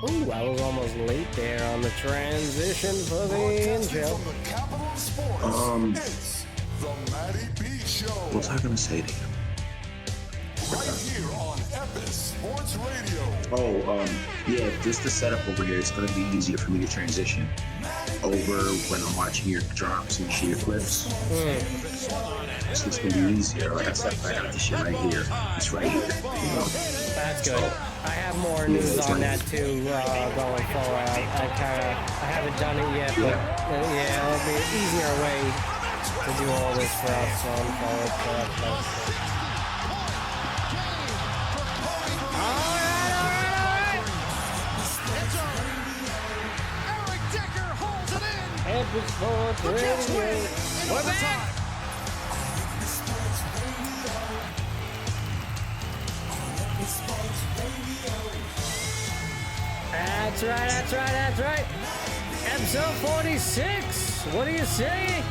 Ooh, I was almost late there on the transition for the intro. From the capital of sports, it's the Matty B Show. What's I gonna say to you? Right here on Epis Sports Radio. Yeah, just the setup over here, it's gonna be easier for me to transition over when I'm watching your drops and sheer clips. It's just gonna be easier. Like I said, I got this shit right here. It's right here. You know? That's good. I have more news on that too going forward. I haven't done it yet, but it'll be an easier way to do all this for us on forward. Epis Sports Radio. We're back! That's right. Episode 46. What do you say?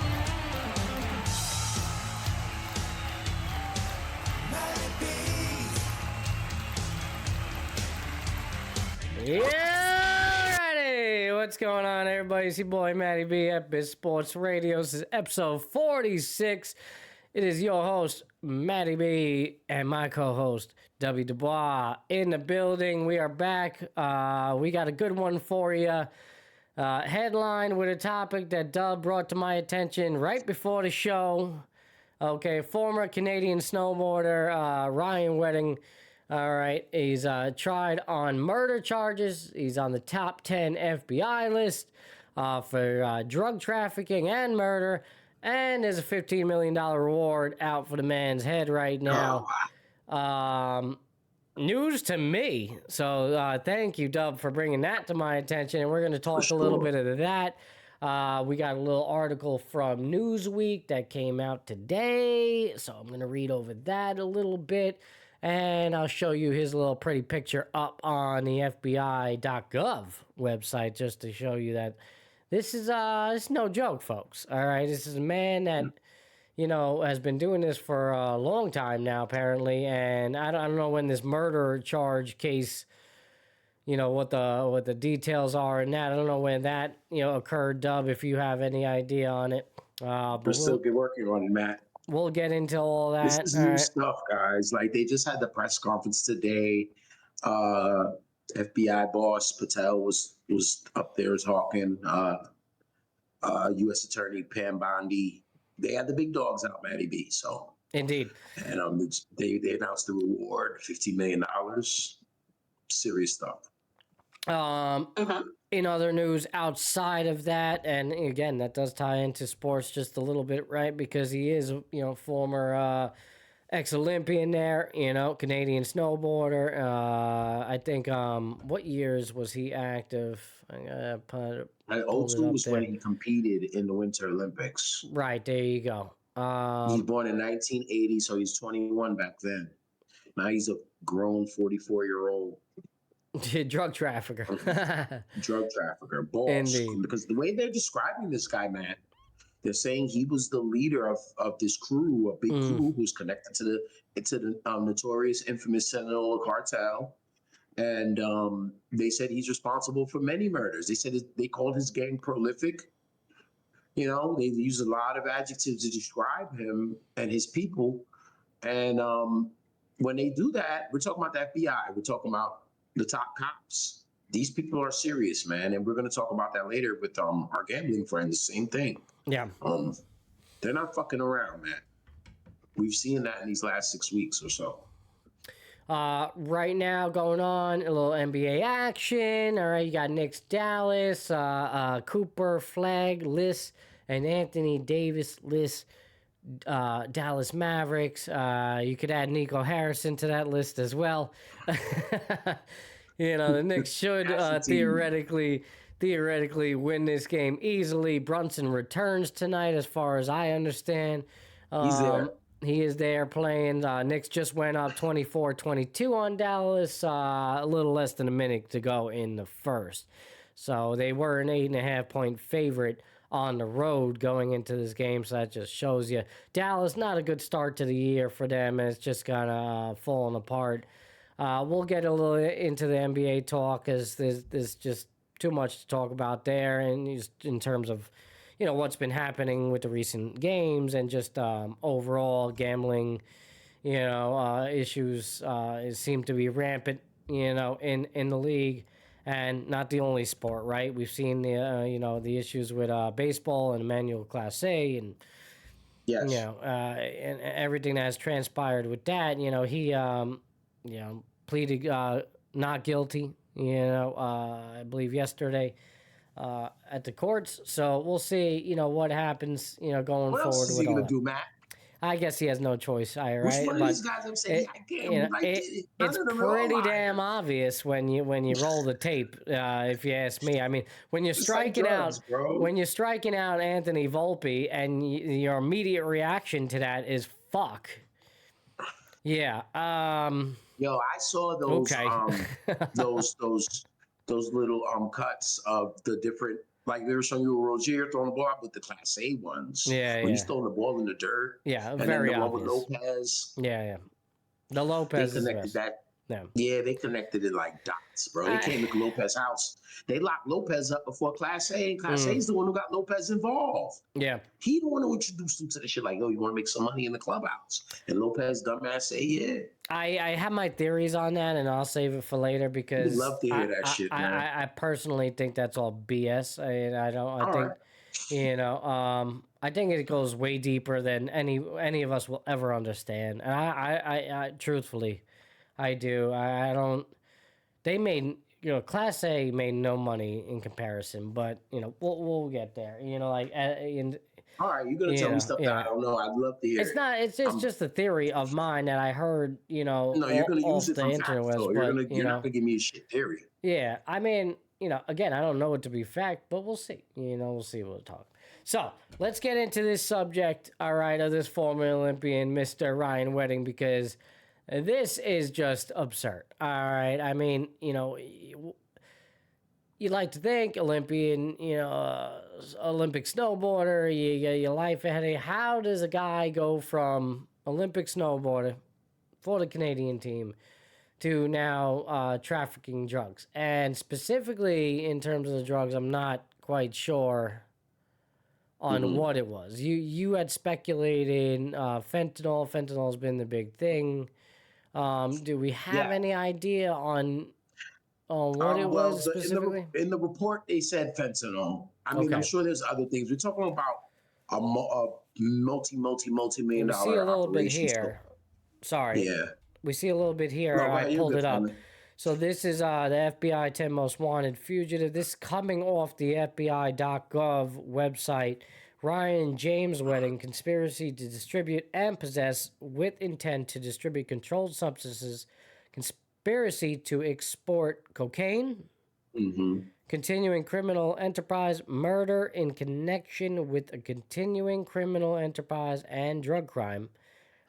Yeah, alrighty. What's going on, everybody? It's your boy Matty B, Epis Sports Radio. This is episode 46. It is your host, Matty B, and my co-host, W. Dubois, in the building. We are back. We got a good one for you. Headline with a topic that Dub brought to my attention right before the show. Okay, former Canadian snowboarder Ryan Wedding. All right, he's tried on murder charges. He's on the top 10 FBI list for drug trafficking and murder. And there's a $15 million reward out for the man's head right now. News to me. So thank you, Dub, for bringing that to my attention. And we're going to talk a little bit of that. We got a little article from Newsweek that came out today. So I'm going to read over that a little bit. And I'll show you his little pretty picture up on the FBI.gov website just to show you that this is it's no joke, folks. All right, this is a man that, has been doing this for a long time now, apparently, and I don't know when this murder charge case, what the details are and that. I don't know when that occurred, Dub. If you have any idea on it, We're still working on it, Matt. We'll get into all that. This is new stuff, guys. Like they just had the press conference today. FBI boss Patel was up there talking. U.S. Attorney Pam Bondi. They had the big dogs out, Matty B. So indeed, and they announced the reward, $15 million. Serious stuff. In other news outside of that, and again, that does tie into sports just a little bit, right? Because he is, former ex-Olympian there, Canadian snowboarder. I think, what years was he active? Old school was when he competed in the Winter Olympics. Right, there you go. He's born in 1980, so he's 21 back then. Now he's a grown 44-year-old. Drug trafficker. Boss. Indeed. Because the way they're describing this guy, man, they're saying he was the leader of this crew, a big crew who's connected to the notorious, infamous Sinaloa cartel. And they said he's responsible for many murders. They said they called his gang prolific. They use a lot of adjectives to describe him and his people. And when they do that, we're talking about the FBI. We're talking about the top cops. These people are serious, man. And we're going to talk about that later with our gambling friends. Same thing. Yeah. They're not fucking around, man. We've seen that in these last 6 weeks or so. Right now going on a little NBA action. All right, you got Knicks Dallas, Cooper Flag list, and Anthony Davis list, Dallas Mavericks. You could add Nico Harrison to that list as well. The Knicks should theoretically win this game easily. Brunson returns tonight, as far as I understand. He's there. He is there playing. Knicks just went up 24-22 on Dallas. A little less than a minute to go in the first. So they were an 8.5-point favorite on the road going into this game. So that just shows you Dallas, not a good start to the year for them. And it's just kind of falling apart. We'll get a little into the NBA talk because there's just too much to talk about there, and just in terms of, what's been happening with the recent games and just overall gambling, issues seem to be rampant, in the league, and not the only sport, right? We've seen the issues with baseball and Emmanuel Class A, and Yes. and everything that has transpired with that. He pleaded not guilty. I believe yesterday at the courts. So we'll see. What happens. Going What forward else is with he all gonna that. do, Matt? I guess he has no choice, right? Which one of But these guys I'm saying, I gambled, I did it. None it's of them are all pretty damn liars. obvious when you roll the tape. If you ask me, I mean, when you're It's like striking drugs, out, bro. when you're striking out Anthony Volpe, and your immediate reaction to that is fuck. Yeah. Yo, I saw those Okay. those little cuts of the different, like they were showing you Rozier throwing the ball out with the Class A ones. Yeah, When he's yeah. throwing the ball in the dirt. Yeah, And then very the one with obvious. Lopez, Yeah. The they Lopez is the connected best. that. Yeah. Yeah, they connected it like dots, bro. They came to Lopez's house. They locked Lopez up before Class A, and Class A is the one who got Lopez involved. Yeah. He the one who introduced him to the shit like, yo, you want to make some money in the clubhouse? And Lopez, dumbass, say, yeah. I have my theories on that, and I'll save it for later because We'd love to hear that shit, man. I personally think that's all BS. I don't. I think, right. I think it goes way deeper than any of us will ever understand. And I truthfully, I do. I don't. They made Class A made no money in comparison, but we'll get there. All right, you're gonna tell me stuff that I don't know. I'd love to hear. It's not. It's just a theory of mine that I heard. No, you're gonna use Off it the from fact, interwebs, though. but You're not gonna give me a shit theory. yeah. I mean, again, I don't know it to be fact, but we'll see. We'll see. We'll talk. So let's get into this subject. All right, of this former Olympian, Mr. Ryan Wedding, because this is just absurd. All right. I mean, you like to think Olympian, Olympic snowboarder, you get your life ahead of you. How does a guy go from Olympic snowboarder for the Canadian team to now trafficking drugs? And specifically in terms of the drugs, I'm not quite sure on what it was. You had speculated fentanyl. Fentanyl's been the big thing. Do we have any idea on what it was specifically? In the report, they said fentanyl. I mean, I'm sure there's other things. We're talking about a multi-million We dollar see a little bit operation. here. Sorry. Yeah. We see a little bit here. No, I pulled it up. Family. So this is the FBI 10 Most Wanted Fugitive. This coming off the FBI.gov website. Ryan James Wedding, conspiracy to distribute and possess with intent to distribute controlled substances, conspiracy to export cocaine, continuing criminal enterprise, murder in connection with a continuing criminal enterprise and drug crime,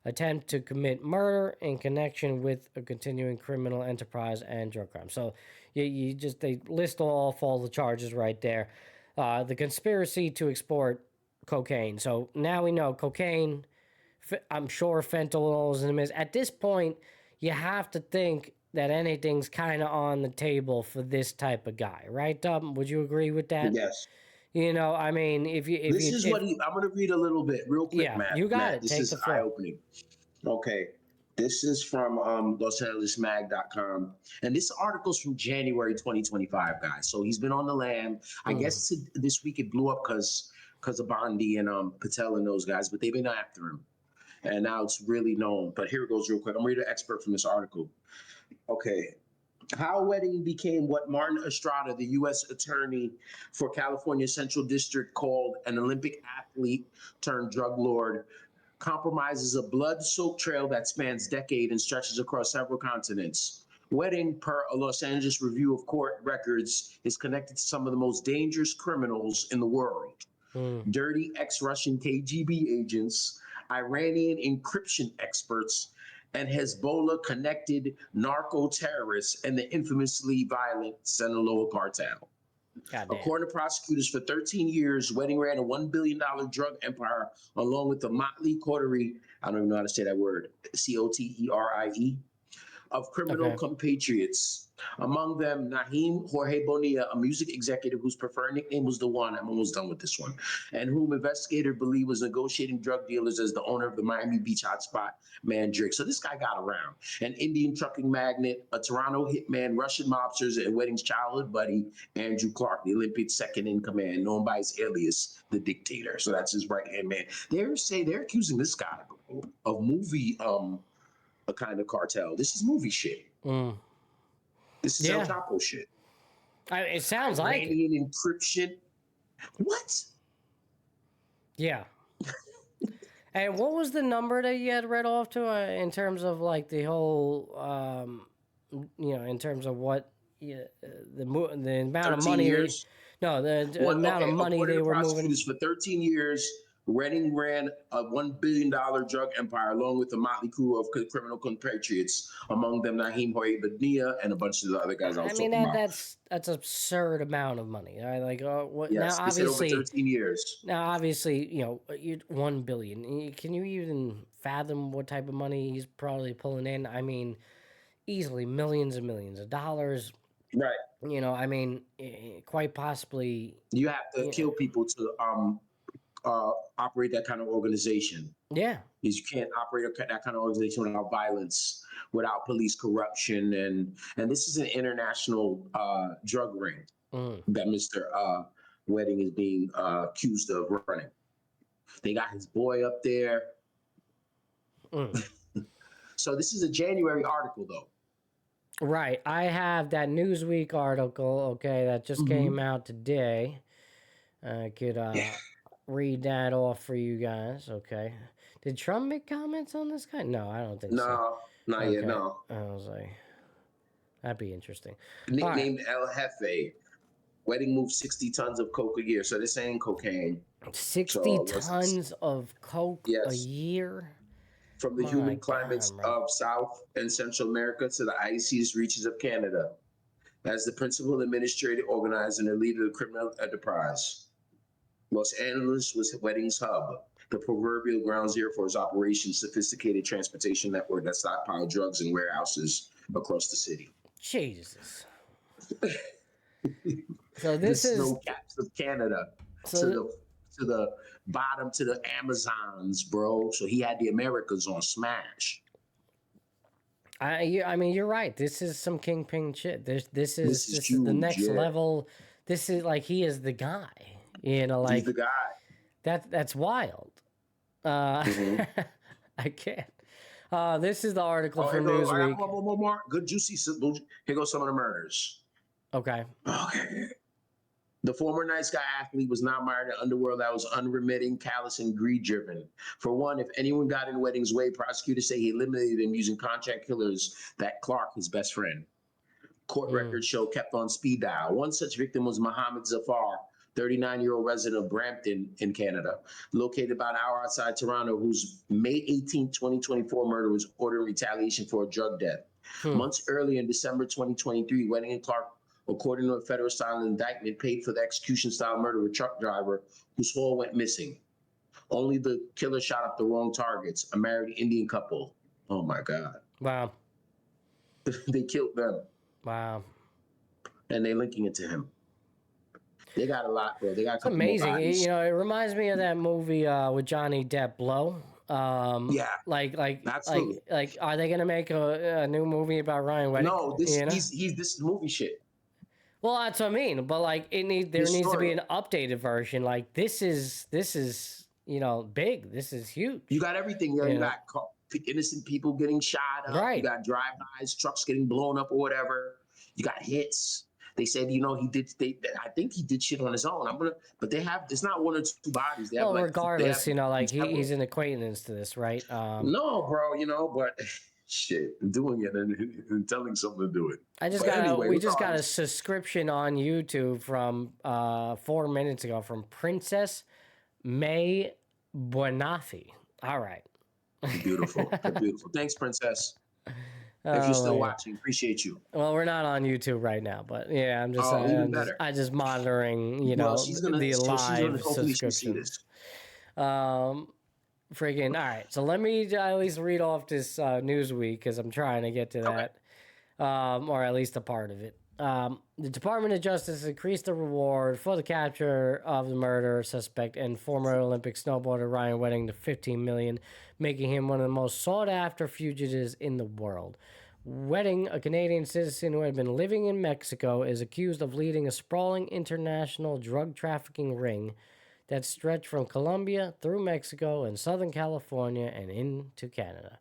attempt to commit murder in connection with a continuing criminal enterprise and drug crime. So they list off all the charges right there. The conspiracy to export cocaine. So now we know cocaine. I'm sure fentanyl is in the mix. At this point, you have to think that anything's kind of on the table for this type of guy, right, Dub? Would you agree with that? Yes. I mean, I'm going to read a little bit real quick, yeah, Matt. you got Matt, it. This Take is the floor. eye-opening. Okay. This is from LosAngelesMag.com. And this article's from January 2025, guys. So he's been on the lam. I guess this week it blew up because of Bondi and Patel and those guys, but they've been after him. And now it's really known. But here it goes real quick. I'm reading an expert from this article. Okay. How Wedding became what Martin Estrada, the U.S. attorney for California Central District, called an Olympic athlete turned drug lord, compromises a blood-soaked trail that spans decades and stretches across several continents. Wedding, per a Los Angeles Review of Court records, is connected to some of the most dangerous criminals in the world. Dirty ex-Russian KGB agents, Iranian encryption experts, and Hezbollah-connected narco-terrorists and the infamously violent Sinaloa cartel. According to prosecutors, for 13 years, Wedding ran a $1 billion drug empire along with the motley coterie, I don't even know how to say that word, Coterie, of criminal compatriots. Among them, Naheem Jorge Bonilla, a music executive whose preferred nickname was The One. I'm almost done with this one. And whom investigators believe was negotiating drug dealers as the owner of the Miami Beach hotspot, Mandrake. So this guy got around. An Indian trucking magnate, a Toronto hitman, Russian mobsters, and Wedding's childhood buddy, Andrew Clark, the Olympic second in command, known by his alias, the Dictator. So that's his right-hand man. They're accusing this guy of movie a kind of cartel. This is movie shit. This is El Chapo shit. It sounds like Iranian encryption. What? Yeah. And what was the number that you had read off to in terms of like the whole, in terms of what the amount of money? Years. The amount of money they were moving. For 13 years, Redding ran a $1 billion drug empire along with a motley crew of criminal compatriots, among them Naheem Jorge Bonilla and a bunch of the other guys. That's absurd amount of money. Like, what? Yes, now, obviously, over 13 years. Now, obviously, you're $1 billion. Can you even fathom what type of money he's probably pulling in? I mean, easily millions and millions of dollars. Right. Quite possibly. You have to kill people to operate that kind of organization. Yeah. Because you can't operate that kind of organization without violence, without police corruption. And this is an international drug ring that Mr. Wedding is being accused of running. They got his boy up there. So this is a January article, though. Right. I have that Newsweek article, that just came out today. I could read that off for you guys, okay? Did Trump make comments on this guy? No, I don't think so. No, not yet, no. I was like, that'd be interesting. Nicknamed El Jefe. Wedding moves 60 tons of coke a year, so this ain't cocaine. 60 tons of coke a year? From the humid climates of South and Central America to the iciest reaches of Canada. As the principal administrative organizer and the leader of the criminal enterprise, Los Angeles was Wedding's hub, the proverbial ground zero for his operation, sophisticated transportation network that stockpiled drugs in warehouses across the city. Jesus. So this is snow caps of Canada to the bottom, to the Amazons, bro. So he had the Americas on smash. I mean, you're right. This is some kingpin shit. This is huge, the next level. This is like he is the guy. He's the guy. That's wild. I can't. This is the article from Newsweek. One more. Good juicy. Here goes some of the murders. Okay. The former nice guy athlete was now mired in an underworld that was unremitting, callous, and greed-driven. For one, if anyone got in Wedding's way, prosecutors say he eliminated him using contract killers that Clark, his best friend. Court records show kept on speed dial. One such victim was Mohammed Zafar, 39-year-old resident of Brampton in Canada, located about an hour outside Toronto, whose May 18, 2024 murder was ordered in retaliation for a drug death. Months earlier in December 2023, Wedding and Clark, according to a federal-style indictment, paid for the execution-style murder of a truck driver whose haul went missing. Only the killer shot up the wrong targets, a married Indian couple. Oh, my God. Wow. They killed them. Wow. And they're linking it to him. They got a lot, bro. They got a couple amazing. More bodies. It reminds me of that movie with Johnny Depp, Blow. Like, are they gonna make a new movie about Ryan Wedding? No, this is movie shit. Well, that's what I mean. But like, there needs to be an updated version. Like, this is big. This is huge. You got everything. You got innocent people getting shot up. Right. You got drive-bys, trucks getting blown up or whatever. You got hits. They said, he did. I think he did shit on his own. But they have. It's not one or two bodies. They have, regardless, he's an acquaintance to this, right? No, bro. But shit, doing it and telling someone to do it. We just got a subscription on YouTube from 4 minutes ago from Princess May Buenafi. All right. Beautiful. Beautiful. Thanks, Princess. If you're still watching, appreciate you. Well, we're not on YouTube right now, but yeah, I'm just I'm just monitoring, the live subscription. Freaking all right. So let me at least read off this Newsweek because I'm trying to get to that. or at least a part of it. The Department of Justice increased the reward for the capture of the murder suspect and former Olympic snowboarder Ryan Wedding to $15 million, making him one of the most sought-after fugitives in the world. Wedding, a Canadian citizen who had been living in Mexico, is accused of leading a sprawling international drug trafficking ring that stretched from Colombia through Mexico and Southern California and into Canada.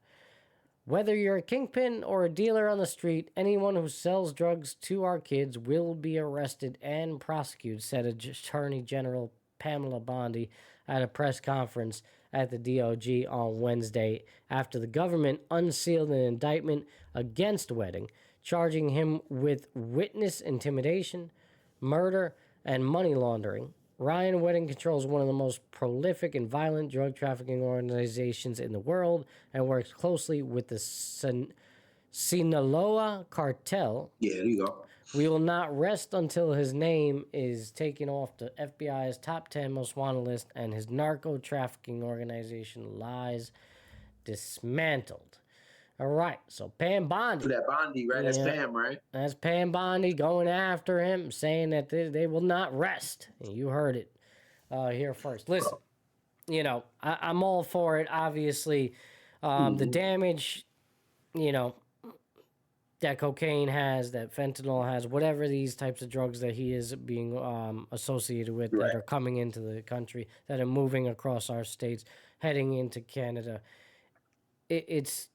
Whether you're a kingpin or a dealer on the street, anyone who sells drugs to our kids will be arrested and prosecuted, said Attorney General Pamela Bondi at a press conference at the DOJ on Wednesday after the government unsealed an indictment against Wedding, charging him with witness intimidation, murder, and money laundering. Ryan Wedding controls one of the most prolific and violent drug trafficking organizations in the world and works closely with the Sinaloa cartel. Yeah, there you go. We will not rest until his name is taken off the FBI's top 10 most wanted list and his narco trafficking organization lies dismantled. All right, so Pam Bondi. For that Bondi, right? That's Pam, right? That's Pam Bondi going after him, saying that they will not rest. And you heard it here first. Listen, I'm all for it, obviously. The damage, that cocaine has, that fentanyl has, whatever these types of drugs that he is being associated with that are coming into the country, that are moving across our states, heading into Canada. It's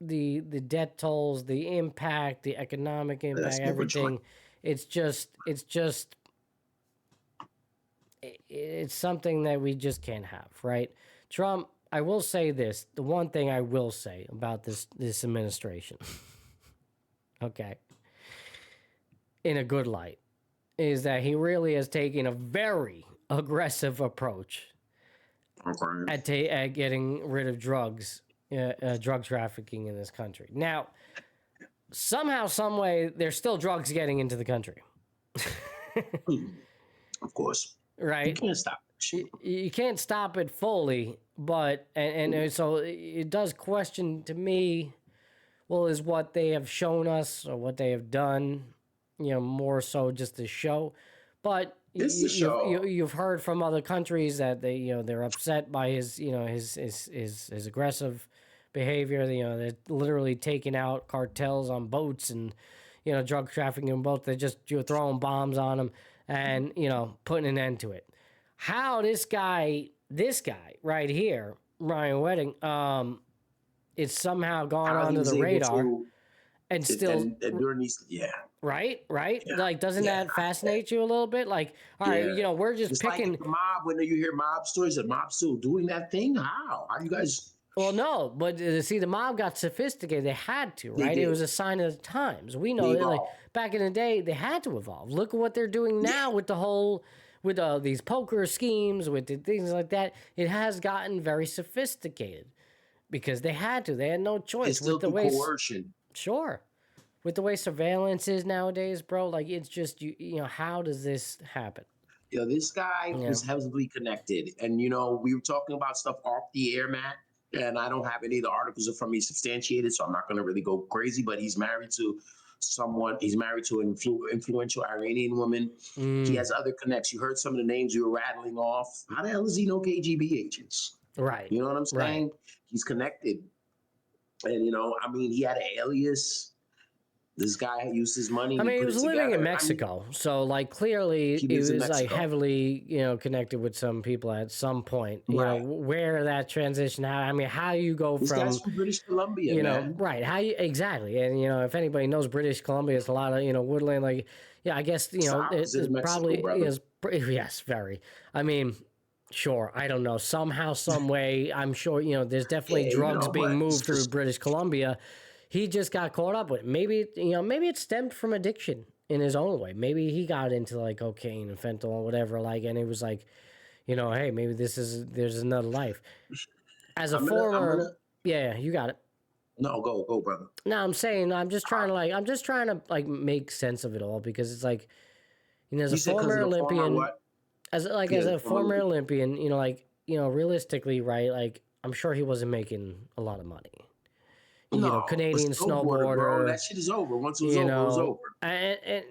the death tolls, the impact, the economic impact, everything. It's something that we just can't have, right? Trump, I will say this. The one thing I will say about this administration, okay, in a good light, is that he really has taken a very aggressive approach at getting rid of drugs. Drug trafficking in this country. Now, somehow, some way, there's still drugs getting into the country. Of course. Right? You can't stop it. You can't stop it fully, but, and so it does question to me, well, is what they have shown us or what they have done, more so just a show. But you've heard from other countries that they're upset by his aggressive behavior. They're literally taking out cartels on boats and drug trafficking on boats. They're just throwing bombs on them and putting an end to it. How this guy right here, Ryan Wedding, it's somehow gone under the radar and still during these Right? Yeah. Like, doesn't that fascinate you a little bit? Like, all right, we're just it's picking. Like the mob, when you hear mob stories, the mob still doing that thing? How do you guys? Well, no, but see, the mob got sophisticated. They had to, right? It was a sign of the times. We know that, like, back in the day, they had to evolve. Look at what they're doing now with the whole, with these poker schemes, with the things like that. It has gotten very sophisticated because they had to. They had no choice. It's still through coercion. Sure. With the way surveillance is nowadays, bro, like, it's just, how does this happen? This guy is heavily connected. And, we were talking about stuff off the air, Matt, and I don't have any of the articles from me substantiated, so I'm not going to really go crazy, but he's married to an influential Iranian woman. He has other connects. You heard some of the names you were rattling off. How the hell does he know KGB agents? Right. You know what I'm saying? Right. He's connected. And, he had an alias. This guy used his money. He was living in Mexico, so like clearly he was like heavily, connected with some people at some point. Where that transition? How you go this from? Guy's from British Columbia, man. Right? How you exactly? And if anybody knows British Columbia, it's a lot of woodland. Like, I guess it's probably is. Yes, very. Sure, I don't know. Somehow, some way, I'm sure there's definitely drugs being moved through British Columbia. He just got caught up with it. Maybe it stemmed from addiction in his own way. Maybe he got into like cocaine and fentanyl or whatever, and it was like, hey, maybe there's another life. As a former, you got it. No, go, brother. No, I'm saying I'm just trying to make sense of it all because it's like, as a former Olympian, as a former Olympian, realistically, right? Like, I'm sure he wasn't making a lot of money. No, Canadian a snowboarder, bro. snowboarder. That shit is over. Once it was over, it was over. And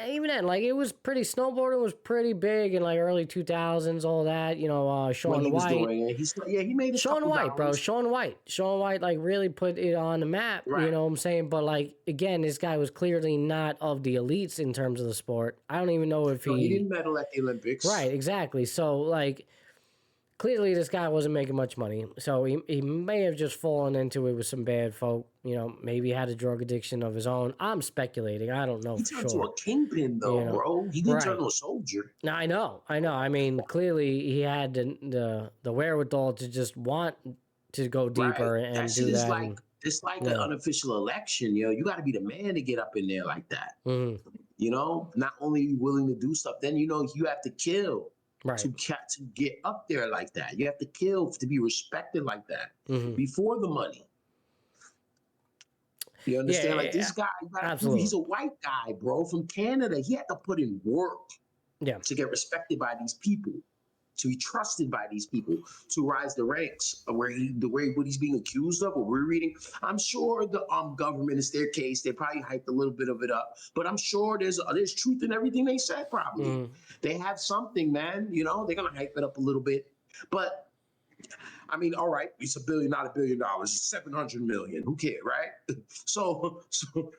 even then, like, it was pretty. Snowboarding was pretty big in like early 2000s. All that, When Shaun he was White. doing it, he made his Shaun couple White, bro. dollars. Shaun White, like, really put it on the map. Right. You know what I'm saying? But, like, again, this guy was clearly not of the elites in terms of the sport. I don't even know if No, he didn't medal at the Olympics. Right, exactly. So, like, clearly this guy wasn't making much money. So he may have just fallen into it with some bad folk. Maybe he had a drug addiction of his own. I'm speculating. I don't know He for turned sure. to a kingpin, though, bro. He didn't turn to a soldier. No, I know. I mean, clearly he had the wherewithal to just want to go deeper and that do that. It's like an unofficial election, yo. You got to be the man to get up in there like that. Not only are you willing to do stuff, then you have to kill to get up there like that. You have to kill to be respected like that before the money. You understand? This guy, he's a white guy, bro, from Canada. He had to put in work to get respected by these people, to be trusted by these people, to rise the ranks of what he's being accused of, what we're reading. I'm sure the government is their case. They probably hyped a little bit of it up, but I'm sure there's truth in everything they said. Probably they have something, man. They're gonna hype it up a little bit, but I mean, all right, it's $1 billion, not $1 billion. It's 700 million. Who cares, right? So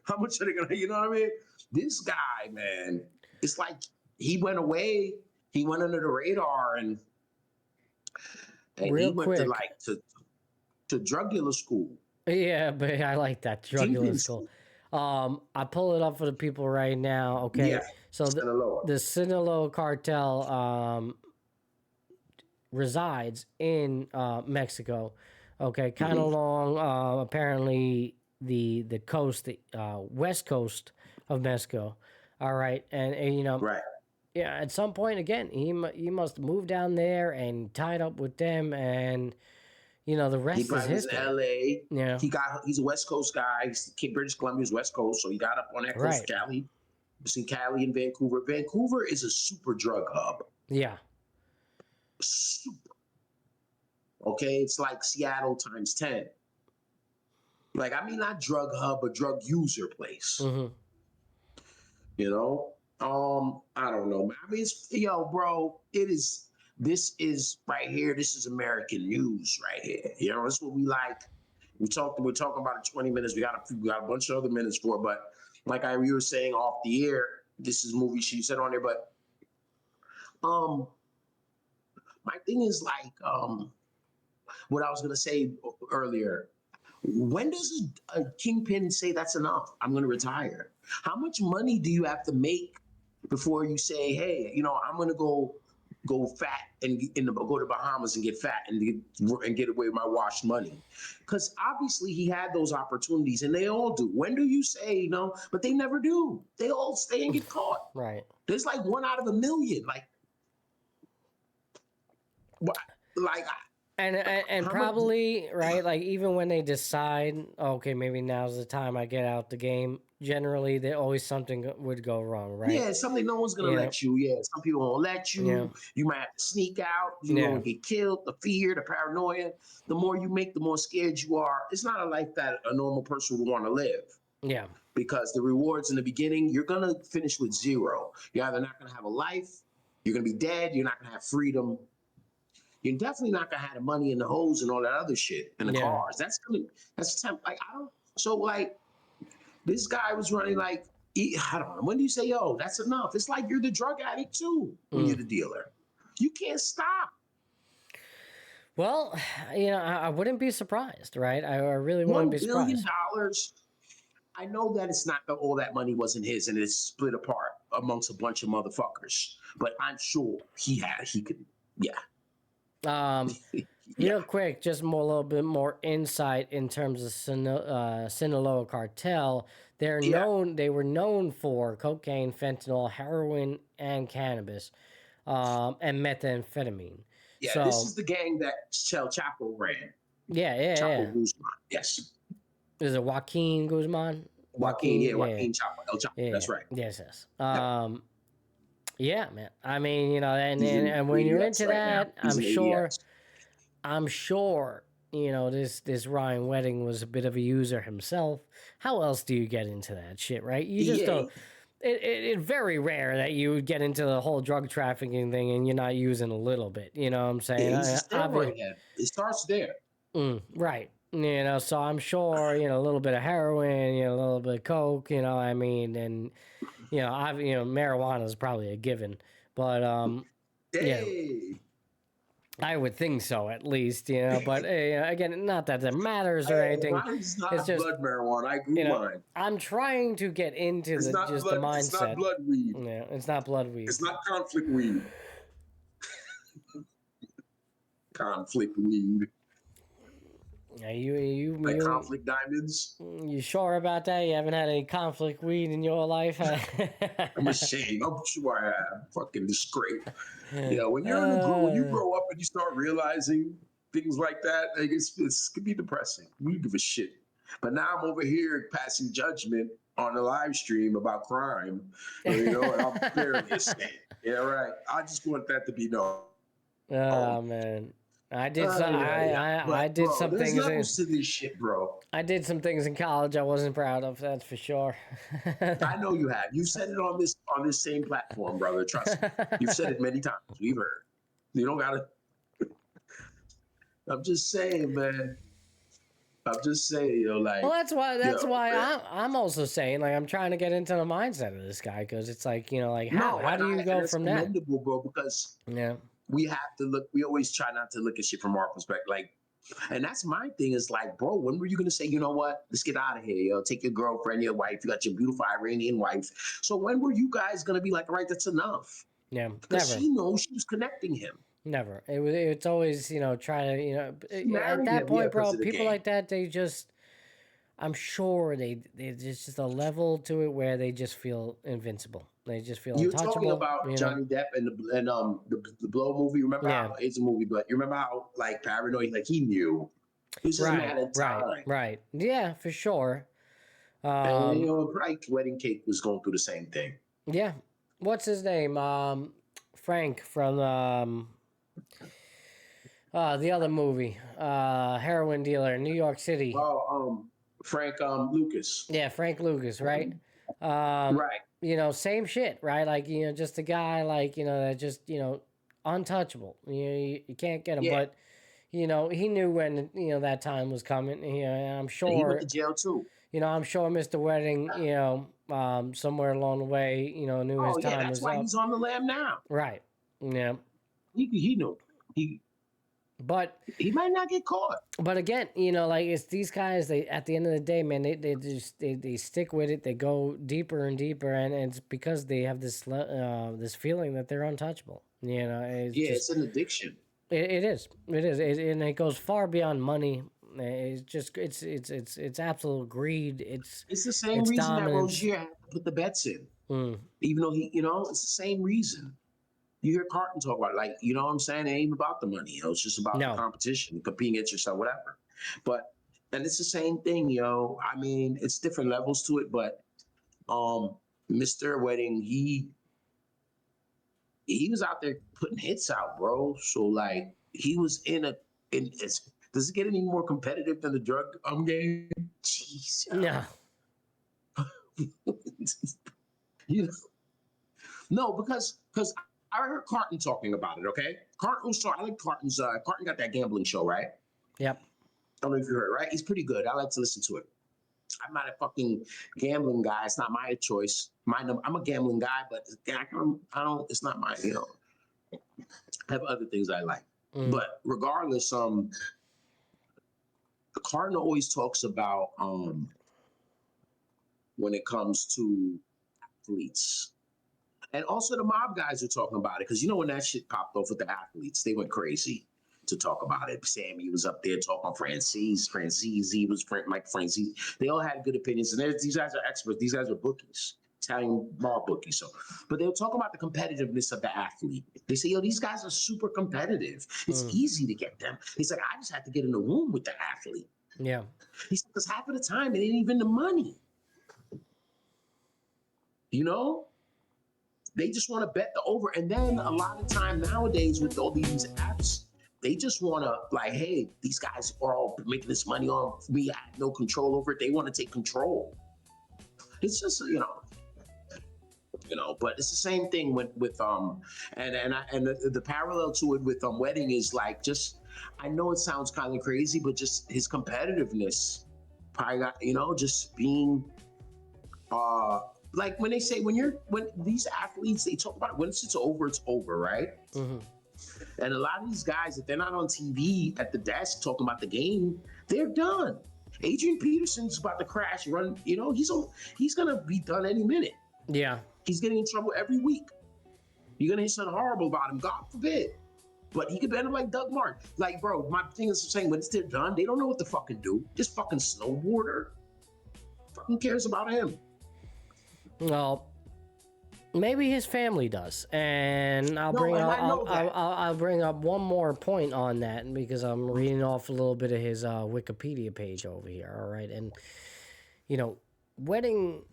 how much are they gonna? You know what I mean? This guy, man, it's like he went away. He went under the radar, and Real he went quick. to drug dealer school. Yeah, but I like that drug dealer school. I pull it up for the people right now. Okay, Yeah, so the Sinaloa cartel resides in Mexico. Okay, kind of along apparently the coast, the west coast of Mexico. All right, and right. Yeah, at some point, again, he must move down there and tied up with them, and the rest is history. In L.A. Yeah, he's a West Coast guy. He's British Columbia's West Coast, so he got up on that coast of Cali. Between Cali and Vancouver. Vancouver is a super drug hub. Yeah, super. Okay, it's like Seattle times 10. Like, I mean, not drug hub, but drug user place. I don't know. I mean, bro, this is right here. This is American news right here. This is what we like. We're talking about it 20 minutes. We got a bunch of other minutes for it, but like we were saying off the air, this is movie she said on there, but my thing is like what I was gonna say earlier. When does a kingpin say that's enough? I'm gonna retire. How much money do you have to make before you say, hey, I'm gonna go fat and go to Bahamas and get fat and get away with my washed money? Because obviously he had those opportunities, and they all do. When do you say no? But they never do. They all stay and get caught. right. There's like 1 out of 1 million. And probably right, like even when they decide, okay, maybe now's the time I get out the game. Generally, there always something would go wrong, right? Yeah, something no one's gonna let you. Yeah, some people won't let you. Yeah. You might have to sneak out. You're gonna get killed. The fear, the paranoia. The more you make, the more scared you are. It's not a life that a normal person would want to live. Yeah. Because the rewards in the beginning, you're gonna finish with zero. You're either not gonna have a life, you're gonna be dead. You're not gonna have freedom. You're definitely not gonna have the money and the hoes and all that other shit and the cars. That's this guy was running I don't know. When do you say, yo, that's enough? It's like you're the drug addict too when you're the dealer. You can't stop. Well, I wouldn't be surprised, right? I really wouldn't be surprised. $1 billion. I know that it's not all that money wasn't his and it's split apart amongst a bunch of motherfuckers, but I'm sure he could, yeah. Real quick, just a little bit more insight in terms of Sinaloa cartel. They were known for cocaine, fentanyl, heroin, and cannabis, and methamphetamine. Yeah, so, this is the gang that El Chapo ran. Chapo Guzman. Yes. Is it Joaquin Guzman? Joaquin Chapo. El Chapo. Yeah, that's right. Yes. Yeah, man. I mean, and when you're into that, I'm sure, this Ryan Wedding was a bit of a user himself. How else do you get into that shit, right? You just don't. It's very rare that you would get into the whole drug trafficking thing and you're not using a little bit. You know what I'm saying? Yeah, he's a steroid head. It starts there. Right. So I'm sure, a little bit of heroin, a little bit of coke, I mean, and, marijuana is probably a given, but, I would think so, at least, but again, not that matters or anything. Mine's not it's just blood marijuana. I grew mine. I'm trying to get into the mindset. It's not blood weed. Yeah, it's not blood weed. It's not conflict weed. Conflict weed. Yeah, you conflict diamonds. You sure about that? You haven't had any conflict weed in your life? I'm ashamed. I'm sure I have. Fucking disgrace. When you're when you grow up and you start realizing things like that, like it can be depressing. We give a shit. But now I'm over here passing judgment on a live stream about crime, and I'm barely ashamed. Yeah, right. I just want that to be known. Oh man. I did I did some things. There's levels to this shit, bro. I did some things in college I wasn't proud of. That's for sure. I know you have. You said it on this same platform, brother. Trust me. You've said it many times. We've heard. You don't gotta. I'm just saying, man. I'm just saying, like. Well, that's why I'm also saying, like, I'm trying to get into the mindset of this guy because it's like, how do you go from that? Commendable, bro, because we have to look. We always try not to look at shit from our perspective, like. And that's my thing is like, bro, when were you going to say, you know what? Let's get out of here, Take your girlfriend, your wife. You got your beautiful Iranian wife. So when were you guys going to be like, all right, that's enough? Yeah, because she knows she was connecting him. Never. It's always, try to, at that point, bro, people like that, they just, I'm sure there's just a level to it where they just feel invincible. They just feel untouchable. You're talking about Johnny Depp and the Blow movie. Remember how it's a movie, but you remember how like paranoid, like he knew. It was just a matter of time. Right. Yeah, for sure. And Bright Wedding Cake was going through the same thing. Yeah. What's his name? Frank from the other movie, heroin dealer, New York City. Oh, Frank Lucas. Yeah, Frank Lucas, right? Right. Same shit, right? Like, just a guy like, that just, untouchable. You can't get him, but he knew when, that time was coming. I'm sure. And he went to jail too. I'm sure Mr. Wedding, somewhere along the way, knew his time was up. That's why he's on the lam now. Right. Yeah. He knew. But he might not get caught. But again, like it's these guys. They at the end of the day, man, they stick with it. They go deeper and deeper, and it's because they have this this feeling that they're untouchable. It's an addiction. It is, and it goes far beyond money. It's just it's absolute greed. It's the same reason dominance. That Rozier had to put the bets in, even though it's the same reason. You hear Carton talk about it, like, you know what I'm saying? It ain't about the money, it's just about the competition, competing against yourself, whatever. And it's the same thing, I mean, it's different levels to it, but Mr. Wedding, he was out there putting hits out, bro. So like he was does it get any more competitive than the drug game? Jeez. No. No, because I heard Carton talking about it, okay? Carton was talking. I like Carton's. Carton got that gambling show, right? Yep. I don't know if you heard, right? He's pretty good. I like to listen to it. I'm not a fucking gambling guy. It's not my choice. I'm a gambling guy, but I don't. It's not my. I have other things I like. But regardless, Carton always talks about when it comes to athletes. And also the mob guys are talking about it because when that shit popped off with the athletes, they went crazy to talk about it. Sammy was up there talking Francis was Mike Francis. They all had good opinions, and these guys are experts. These guys are bookies, Italian mob bookies. But they were talking about the competitiveness of the athlete. They say, these guys are super competitive. It's easy to get them. He's like, I just had to get in the room with the athlete. Yeah. He said, because half of the time it ain't even the money. They just want to bet the over. And then a lot of time nowadays with all these apps, they just want to like, hey, these guys are all making this money on me. I have no control over it. They want to take control. It's just, but it's the same thing with the parallel to it with wedding is like, just, I know it sounds kind of crazy, but just his competitiveness probably got, just being like when they say when these athletes, they talk about it, once it's over, right? Mm-hmm. And a lot of these guys, if they're not on TV at the desk talking about the game, they're done. Adrian Peterson's about to crash, run, he's gonna be done any minute. Yeah. He's getting in trouble every week. You're gonna hear something horrible about him, God forbid. But he could be like Doug Martin. Like, bro, my thing is saying when they're done, they don't know what to fucking do. Just fucking snowboarder. Fucking cares about him. Well, maybe his family does, and I'll bring up one more point on that because I'm reading off a little bit of his Wikipedia page over here. All right, and Wedding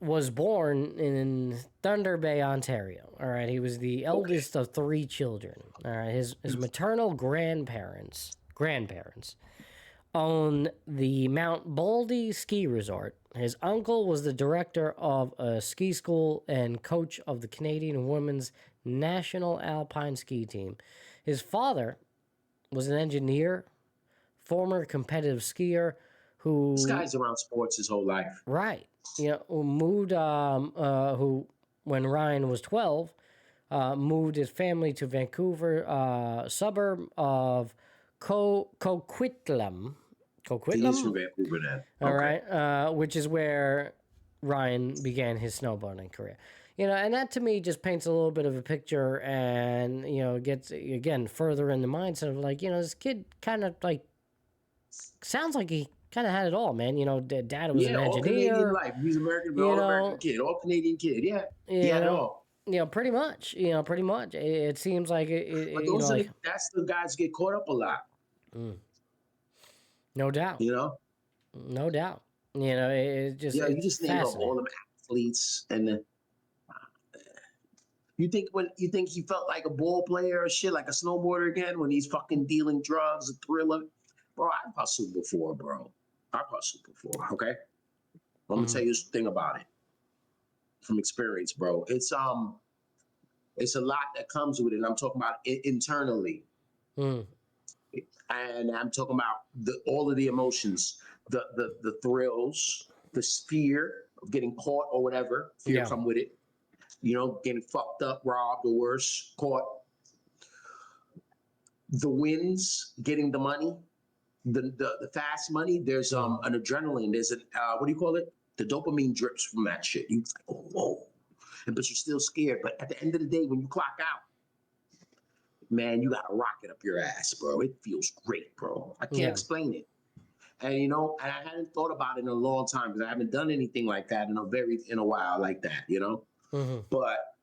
was born in Thunder Bay, Ontario. All right, he was the eldest of 3 children. All right, his maternal grandparents owned the Mount Baldy ski resort. His uncle was the director of a ski school and coach of the Canadian women's national alpine ski team. His father was an engineer, former competitive skier who... This guy's around sports his whole life. Right. Who moved, who, when Ryan was 12, moved his family to Vancouver, suburb of Coquitlam. He's from Vancouver then. All right, which is where Ryan began his snowboarding career. And that to me just paints a little bit of a picture, and gets again further in the mindset of like, this kid kind of like sounds like he kind of had it all, man. Dad was an engineer. All Canadian life. He's American, all American kid, all Canadian kid. Yeah, he had it all. Pretty much. Pretty much. It seems like it. But that's the guys get caught up a lot. No doubt. No doubt. It just you just name up all them athletes, and you think he felt like a ball player or shit, like a snowboarder again when he's fucking dealing drugs, a thriller. Bro, I've hustled before, bro. Okay? I'm gonna tell you a thing about it from experience, bro. It's a lot that comes with it. I'm talking about it internally. And I'm talking about all of the emotions, the thrills, the fear of getting caught or whatever. Fear come with it. Getting fucked up, robbed, or worse, caught. The wins, getting the money, the fast money. There's an adrenaline. There's what do you call it? The dopamine drips from that shit. You like, oh, whoa, but you're still scared. But at the end of the day, when you clock out, man, you got a rocket up your ass, bro. It feels great, bro. I can't explain it. And and I hadn't thought about it in a long time because I haven't done anything like that in a while like that, But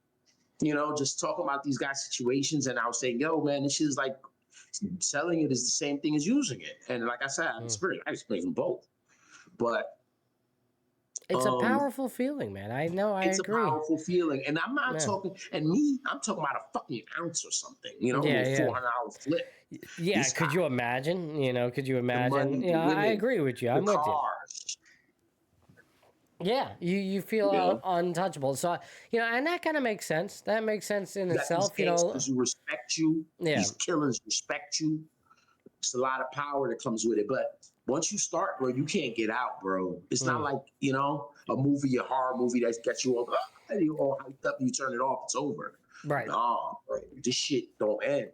just talking about these guys' situations, and I was saying, yo, man, this shit is like selling it is the same thing as using it. And like I said, I experienced them both. But it's a powerful feeling, man. I know, I agree. It's a powerful feeling. And I'm not talking, I'm talking about a fucking ounce or something, a $400 flip. Yeah, could you imagine? Could you imagine? I agree with you. I'm with you. Yeah, you feel untouchable. So, and that kind of makes sense. That makes sense in itself, Because you respect you. Yeah. These killers respect you. It's a lot of power that comes with it. But once you start, bro, you can't get out, bro. It's not like, a movie, a horror movie that gets you all hyped up, you turn it off, it's over. Right. No, bro, this shit don't end.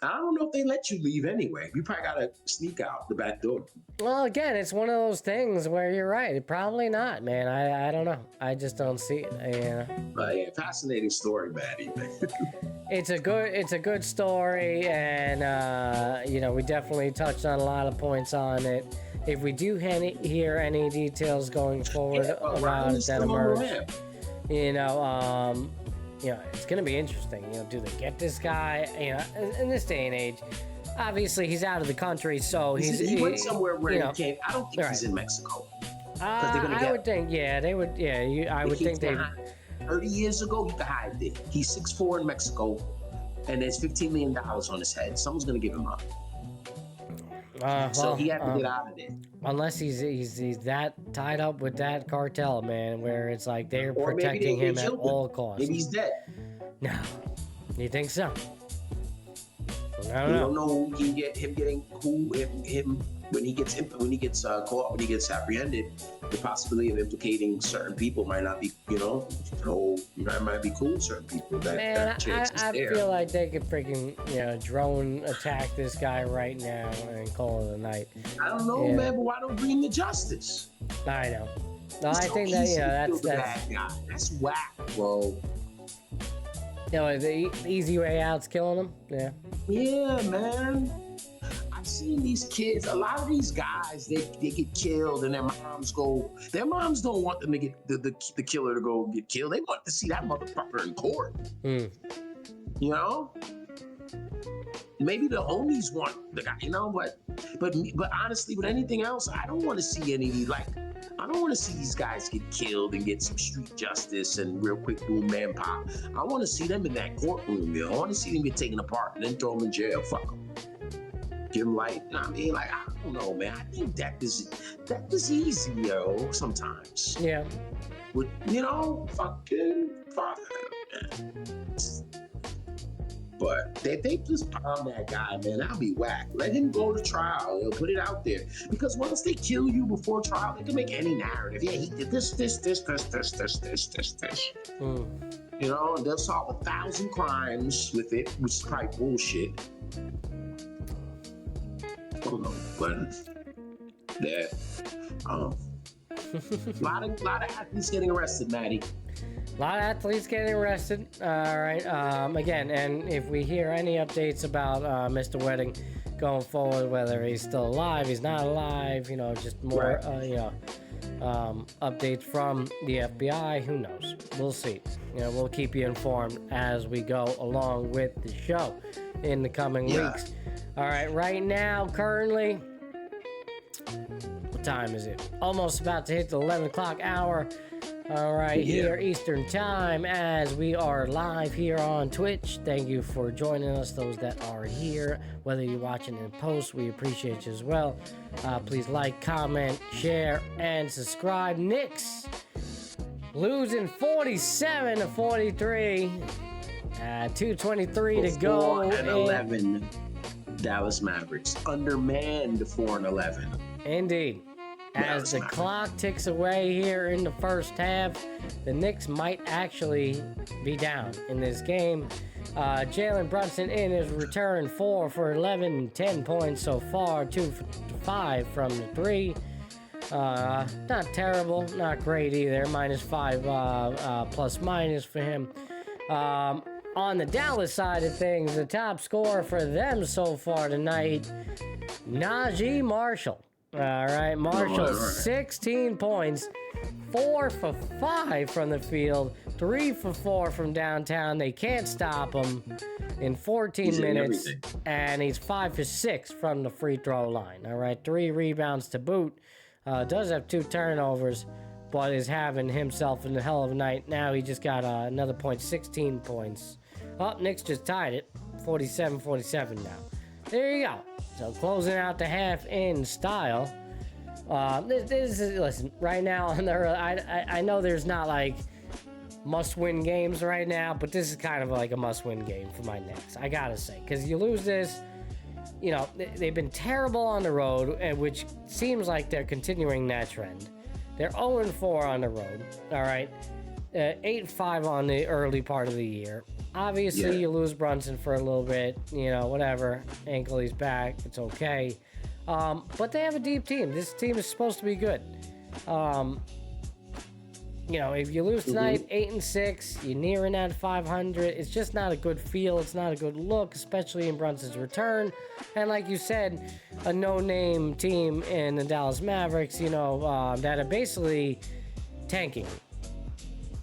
I don't know if they let you leave anyway. You probably gotta sneak out the back door. Well, again, it's one of those things where you're right. Probably not, man. I don't know. I just don't see it. But yeah, fascinating story, Matty. It's a good story, and we definitely touched on a lot of points on it. If we do hear any details going forward around it that emerge, it's going to be interesting. Do they get this guy? In this day and age, obviously he's out of the country, so he went somewhere where he can't. I don't think he's in Mexico. I would think, they would. Yeah, I would think they. 30 years ago, he could hide there. He's 6'4" in Mexico. and there's $15 million on his head. Someone's gonna give him up. So he had to get out of there. Unless he's that tied up with that cartel, man, where it's like they're Or maybe protecting they him at killed all costs. Maybe he's dead. No, you think so? I We don't don't know. know who he get him getting him when he gets caught, when he gets apprehended. The possibility of implicating certain people might not be, might be cool with certain people. Man, chance is I there. feel like they could freaking drone attack this guy right now and call it a night. I don't know, man, but why don't bring him to justice? I know. No, It's I so think that easy to kill that's the bad guy. That's whack, bro. the easy way out's killing him. Yeah. Yeah, man. I've seen these kids, a lot of these guys, they get killed and their moms don't want them to get the killer to go get killed. They want to see that motherfucker in court. You know? Maybe the homies want the guy, but honestly, with anything else, I don't want to see I don't want to see these guys get killed and get some street justice and real quick boom, man, pop. I want to see them in that courtroom, I want to see them get taken apart and then throw them in jail. Fuck them. Give them I don't know, man. I think that is easy, sometimes. Yeah. With, fucking fuck, man. But if they just bomb that guy, man, that'll be whack. Let him go to trial. Put it out there. Because once they kill you before trial, they can make any narrative. Yeah, he did this. And they'll solve 1,000 crimes with it, which is probably bullshit. I don't know, but a lot of athletes getting arrested, Matty. A lot of athletes getting arrested. All right. Again, and if we hear any updates about Mr. Wedding going forward, whether he's still alive, he's not alive, just more, updates from the FBI, who knows? We'll see. We'll keep you informed as we go along with the show in the coming weeks. All right. Right now, currently, what time is it? Almost about to hit the 11 o'clock hour. All right, here Eastern time, as we are live here on Twitch. Thank you for joining us, those that are here. Whether you're watching in post, we appreciate you as well. Please like, comment, share, and subscribe. Knicks losing 47-43. 2:23 to go. 4-11. Dallas Mavericks undermanned 4-11. Indeed. As the clock ticks away here in the first half, the Knicks might actually be down in this game. Jalen Brunson in his return, 4 for 11, 10 points so far, 2 for 5 from the 3. Not terrible, not great either. -5 plus minus for him. On the Dallas side of things, the top scorer for them so far tonight, Najee Marshall. All right, Marshall, 16 points, 4 for 5 from the field, 3 for 4 from downtown. They can't stop him in 14 minutes, and he's 5 for 6 from the free throw line. All right, 3 rebounds to boot. Does have 2 turnovers, but is having himself in a hell of a night. Now he just got another point, 16 points. Oh, Knicks just tied it, 47-47 now. There you go. So closing out the half in style. This is, listen, right now on the I know there's not like must-win games right now, but this is kind of like a must-win game for my Knicks. I gotta say, because you lose this, they've been terrible on the road, which seems like they're continuing that trend. They're 0-4 on the road. All right, 8-5 on the early part of the year. Obviously, you lose Brunson for a little bit, whatever. Ankle, he's back. It's okay. But they have a deep team. This team is supposed to be good. If you lose tonight, 8-6, you're nearing that 500. It's just not a good feel. It's not a good look, especially in Brunson's return. And like you said, a no-name team in the Dallas Mavericks, that are basically tanking.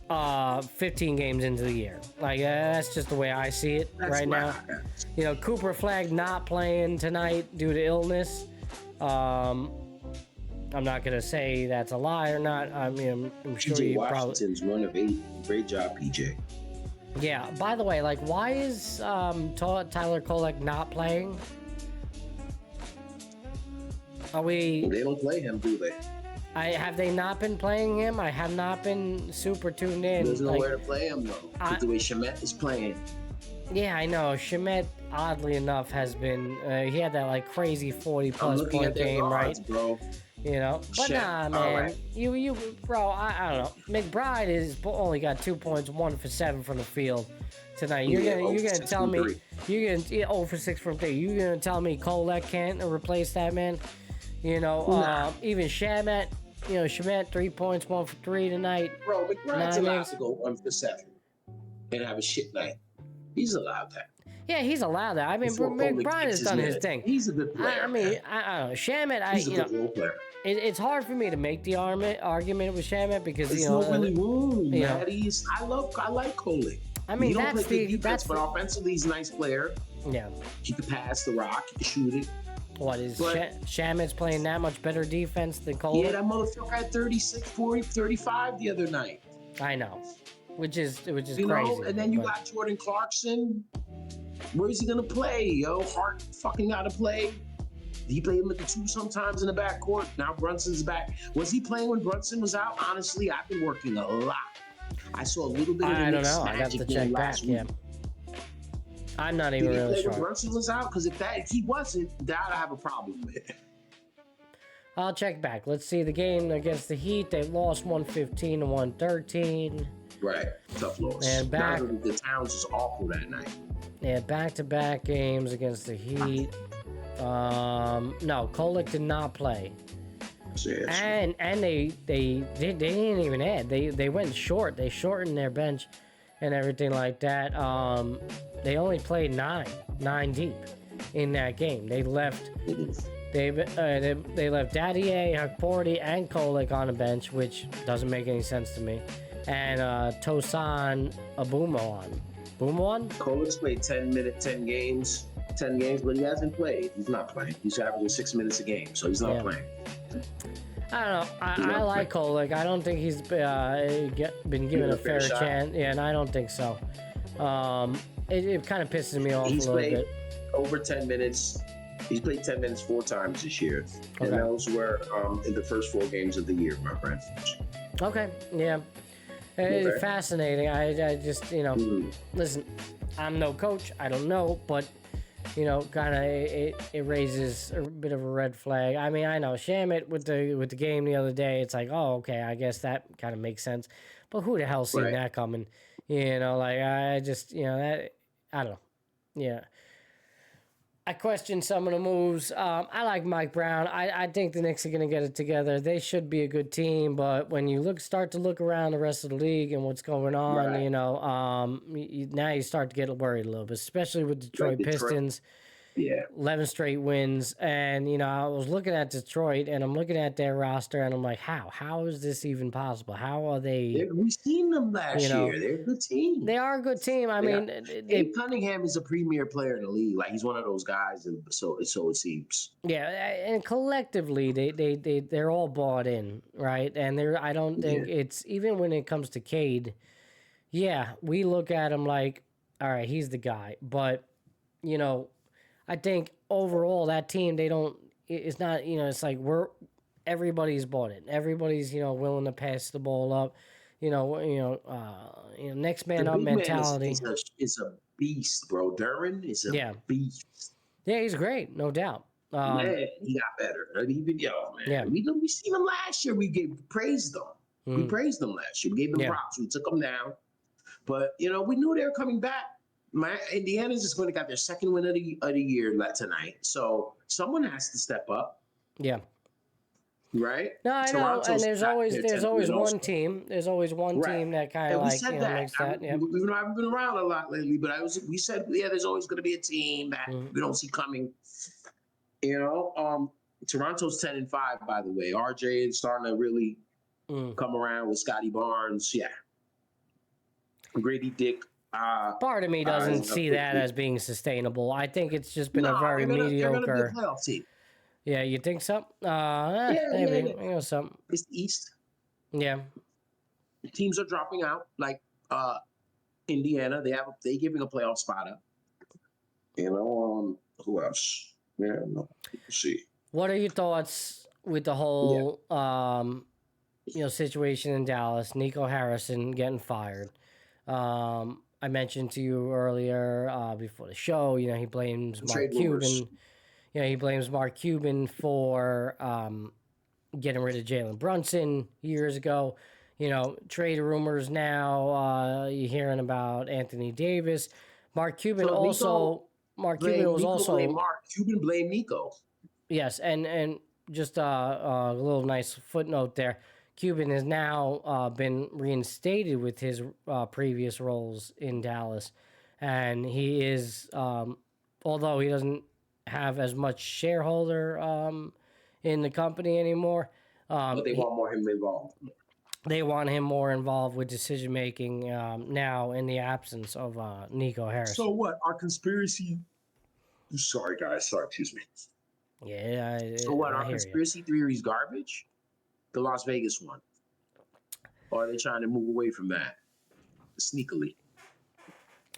15 games into the year. That's just the way I see it now. Cooper Flag not playing tonight due to illness. I'm not going to say that's a lie or not. I'm sure PJ you Washington's run of 8. Great job, PJ. Yeah. By the way, like, why is Tyler Kolek not playing? Are we? They don't play him, do they? Have they not been playing him? I have not been super tuned in. There's nowhere to play him though. Because the way Shemet is playing. Yeah, I know. Shemet, oddly enough, has been. He had that like crazy 40+ point game, guards, right? Bro. You know, but nah, man. Right. You, bro. I don't know. McBride is only got 2 points, 1 for 7 from the field tonight. You're gonna tell me you're gonna 0 for 6 from 3. You're gonna tell me Kolek can't replace that man? You know, even Shemet. You know, Shemet 3 points, 1 for 3 tonight. Bro, McBride's allowed to go 1 for 7 and have a shit night. He's allowed that. Yeah, he's allowed that. I mean, McBride has done his thing. He's a good player. I mean, I don't know. Shamet, he's a good role player. It's hard for me to make the argument with Shamet because it's no really room, Matty. I like Kolek. I mean, that's but offensively, he's a nice player. Yeah, he can pass the rock. He can shoot it. What is Shamet's playing that much better defense than Kolek? Yeah, that motherfucker had 36, 40, 35 the other night. I know, which is crazy. Know? And then you got Jordan Clarkson. Where's he gonna play? Yo, Hart fucking gotta play. He played him at the 2 sometimes in the backcourt. Now Brunson's back. Was he playing when Brunson was out? Honestly, I've been working a lot. I saw a little bit of the Knicks I have to check back. Yeah. I'm not even really sure. When Brunson was out? Because if he wasn't, that I have a problem with. I'll check back. Let's see the game against the Heat. They lost 115 to 113. Right, tough loss. And back, the Towns was awful that night. Yeah, back-to-back games against the Heat. No, Kolek did not play. And they didn't even add. They went short. They shortened their bench and everything like that. They only played nine deep in that game. They left they left Daddier, Hakporti, and Kolek on the bench, which doesn't make any sense to me. And Tosan Abumoan. Kolek's played 10 games, but he hasn't played. He's not playing. He's averaging 6 minutes a game, so he's not playing. I don't know. I like Kolek. I don't think he's been given a fair chance. Yeah, and I don't think so. It kind of pisses me off a little bit. Over 10 minutes. He's played 10 minutes 4 times this year. Okay. And those were in the first 4 games of the year, my friend. Okay, yeah. It's fascinating. I just, listen, I'm no coach. I don't know, but, kind of it raises a bit of a red flag. I mean, I know Shamet with the game the other day, it's like, oh, okay, I guess that kind of makes sense. But who the hell seen that coming? I just, that, I don't know. Yeah. I question some of the moves. I like Mike Brown. I think the Knicks are going to get it together. They should be a good team, but when you start to look around the rest of the league and what's going on, now you start to get worried a little bit, especially with Detroit Pistons. Yeah. 11 straight wins. And, I was looking at Detroit and I'm looking at their roster and I'm like, how is this even possible? How are they? We've seen them last year. They're a good team. They are a good team. I mean, Abe Cunningham is a premier player in the league. Like, he's one of those guys, and so it seems. Yeah. And collectively, they're all bought in, right? And I don't think it's, even when it comes to Cade, we look at him like, all right, he's the guy. But, I think overall that team, it's not, it's like everybody's bought it. Everybody's, willing to pass the ball up, next man up mentality. Is a beast, bro. Duren is a beast. Yeah, he's great, no doubt. He got better. Even we seen him last year. We praised them. We praised them last year. We gave them props. We took them down. But, we knew they were coming back. Indiana's just going to got their second win of the year tonight. So someone has to step up. Yeah. Right? No, I know. And there's always one team. There's always one team that kind of makes that. Yeah. We haven't been around a lot lately, but we said, there's always going to be a team that we don't see coming. Toronto's 10-5, by the way. RJ is starting to really come around with Scotty Barnes. Yeah. Grady Dick. Part of me doesn't see that as being sustainable. I think it's just been a very mediocre. They're going to be a playoff team. Yeah, you think so? Maybe. Something. It's the East. Yeah. Teams are dropping out. Like, Indiana, they giving a playoff spot up. You know, who else? Yeah, no, let's see. What are your thoughts with the whole situation in Dallas? Nico Harrison getting fired. I mentioned to you earlier before the show. He blames Mark Trade rumors. Cuban. He blames Mark Cuban for getting rid of Jalen Brunson years ago. Trade rumors now. You're hearing about Anthony Davis. Mark Cuban also. Mark Cuban was also. Blame Mark. Cuban blamed Nico. Yes, and just a little nice footnote there. Cuban has now been reinstated with his previous roles in Dallas, and he is, although he doesn't have as much shareholder in the company anymore. But they want more him involved. They want him more involved with decision making now in the absence of Nico Harrison. So what? Our conspiracy. Sorry, guys. Sorry, excuse me. Yeah. So what? Our conspiracy theories garbage? The Las Vegas one, or are they trying to move away from that sneakily?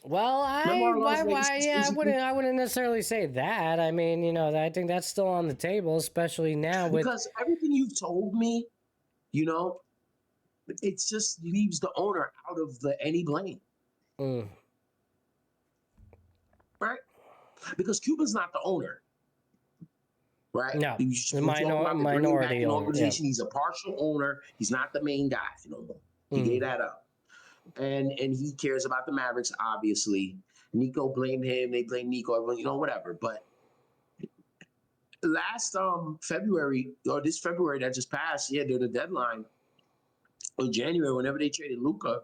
Well, I wouldn't necessarily say that. I mean, I think that's still on the table, especially now because everything you've told me, it just leaves the owner out of any blame, right? Because Cuba's not the owner. Right? No, the minority organization. Yeah. He's a partial owner. He's not the main guy. He gave that up, and he cares about the Mavericks. Obviously, Nico blamed him. They blame Nico. Everyone, whatever. But last February or this February that just passed, during the deadline, or January, whenever they traded Luka,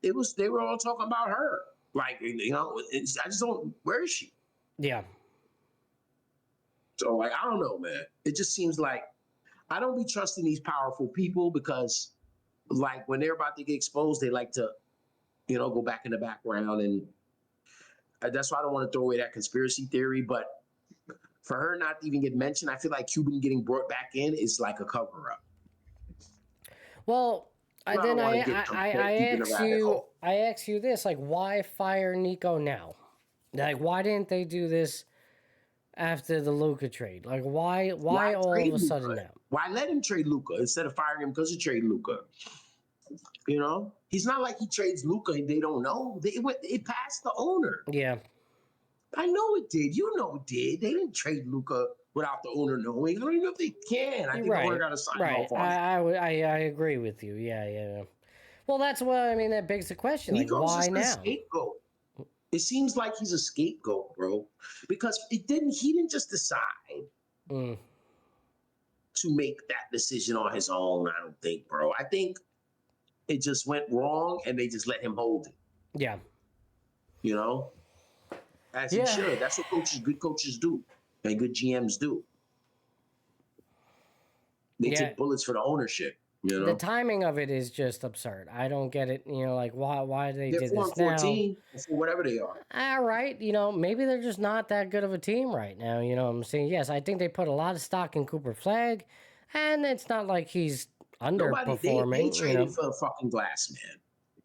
they were all talking about her. Like, I just don't. Where is she? Yeah. So, I don't know, man. It just seems like I don't be trusting these powerful people because, when they're about to get exposed, they like to, go back in the background. And that's why I don't want to throw away that conspiracy theory. But for her not to even get mentioned, I feel like Cuban getting brought back in is like a cover-up. Well, I ask you this, why fire Nico now? Why didn't they do this after the Luka trade? Why all of a sudden now? Why let him trade Luka instead of firing him because he traded Luka? He's not like he trades Luka and they don't know. It passed the owner. Yeah. I know it did. It did. They didn't trade Luka without the owner knowing. I don't even know if they can. I think the owner got to sign off on it. I agree with you. Yeah. Well, that's what that begs the question. Nico's why just now? A scapegoat. It seems like he's a scapegoat, bro, because he didn't just decide to make that decision on his own. I don't think, bro. I think it just went wrong, and they just let him hold it. Yeah. As he should. That's what good coaches do, and good GMs do. They take bullets for the ownership. The timing of it is just absurd. I don't get it. Why they did this now? 14, for whatever they are. All right. Maybe they're just not that good of a team right now. You know what I'm saying? Yes, I think they put a lot of stock in Cooper Flag, and it's not like he's underperforming. They traded for a fucking glass man.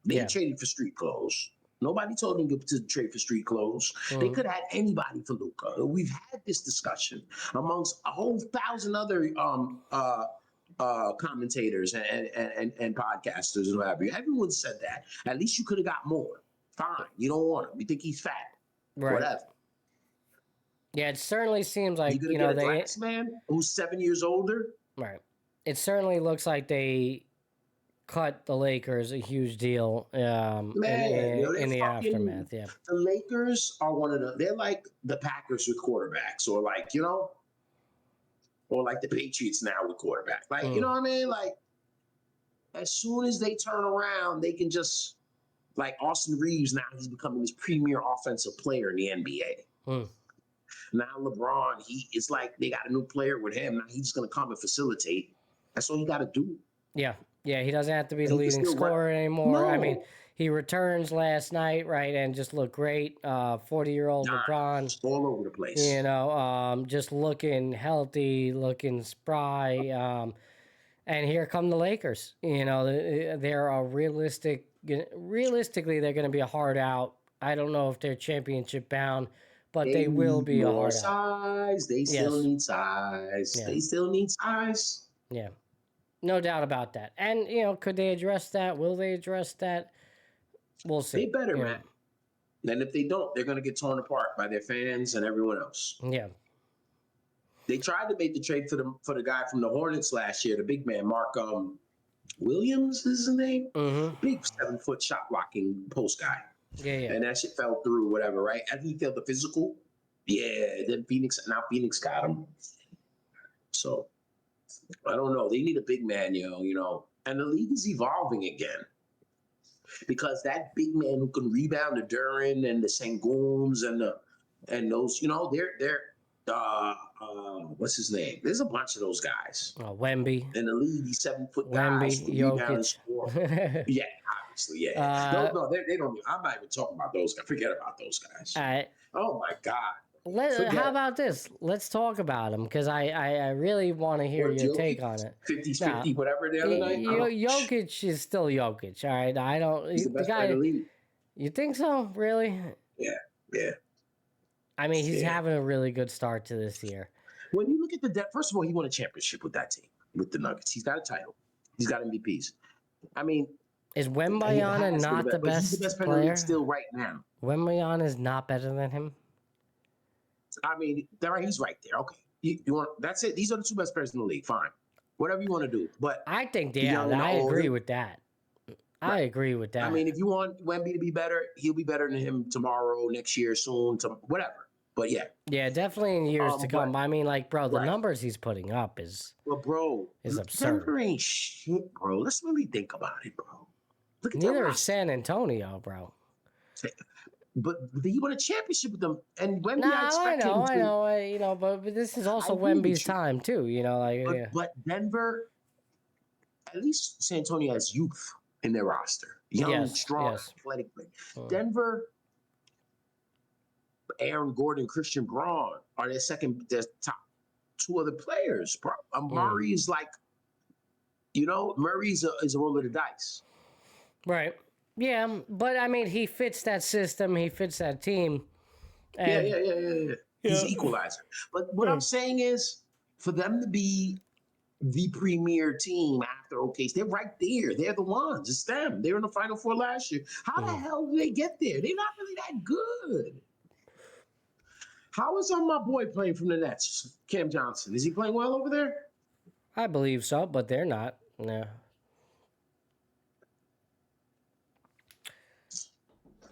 They traded for street clothes. Nobody told them to trade for street clothes. They could have had anybody for Luka. We've had this discussion amongst a whole 1,000 other commentators and podcasters and whatever. Everyone said that. At least you could have got more. Fine. You don't want him. You think he's fat. Right. Whatever. Yeah, it certainly seems like, get a glass man who's 7 years older. Right. It certainly looks like they cut the Lakers a huge deal in the aftermath. Yeah. The Lakers are they're like the Packers with quarterbacks, or or like the Patriots now with quarterback. You know what I mean? As soon as they turn around, they can just, Austin Reeves, now he's becoming this premier offensive player in the NBA. Now LeBron, it's like they got a new player with him. Now he's just going to come and facilitate. That's all you got to do. Yeah. Yeah, he doesn't have to be the leading scorer anymore. No. I mean, he returns last night, right, and just looked great. 40-year-old LeBron. All over the place. Just looking healthy, looking spry. And here come the Lakers. They're a realistic realistically, they're going to be a hard out. I don't know if they're championship bound, but they will need be a more hard out. size. They still Yes. need size. Yeah. They still need size. Yeah. No doubt about that. And, could they address that? Will they address that? We'll see. They better, you man. And if they don't, they're going to get torn apart by their fans and everyone else. Yeah. They tried to make the trade for the guy from the Hornets last year, the big man, Mark Williams is his name? Mm-hmm. Big 7-foot shot blocking post guy. Yeah, yeah. And that shit fell through, whatever, right? And he failed the physical. Yeah, then Phoenix got him. So I don't know. They need a big man, and the league is evolving again. Because that big man who can rebound the Duran and the Senguns and those, they're what's his name? There's a bunch of those guys. Wemby. In the league, these 7-foot Wemby, guys who rebound and Jokic. score. Yeah, obviously, yeah. No, they don't. I'm not even talking about those guys. Forget about those guys. All right. Oh my God. How about this? Let's talk about him because I really want to hear your Jokic, take on it. 50-50, whatever the other night. Jokic is still Jokic. All right, I don't. He's the best player in the league. You think so? Really? Yeah. I mean, he's having a really good start to this year. When you look at the depth, first of all, he won a championship with that team, with the Nuggets. He's got a title. He's got MVPs. I mean, is Wembanyama not the best he's the best player player? in the league still right now. Wembanyama is not better than him. I mean, he's right there. Okay, you want that's it. These are the two best players in the league. Fine, whatever you want to do. But I think, I agree with that. I agree with that. I mean, if you want Wemby to be better, he'll be better than him tomorrow, next year, soon, whatever. But yeah, definitely in years to come. I mean, the right. numbers he's putting up is absurd. Denver ain't shit, bro. Let's really think about it, bro. Look at Neither is San Antonio, bro. But he won a championship with them, and Wemby. I know, but this is also Wemby's time too. But Denver, at least San Antonio has youth in their roster, young, strong, athletic. Denver, Aaron Gordon, Christian Braun are their top two other players. Bro. Murray is like, Murray is a roll of the dice. Right. Yeah, but I mean, he fits that system. He fits that team. And, yeah. He's an equalizer. But what I'm saying is, for them to be the premier team after OKC, they're right there. They're the ones. It's them. They were in the Final Four last year. How the hell did they get there? They're not really that good. How is my boy playing from the Nets, Cam Johnson? Is he playing well over there? I believe so, but they're not. No.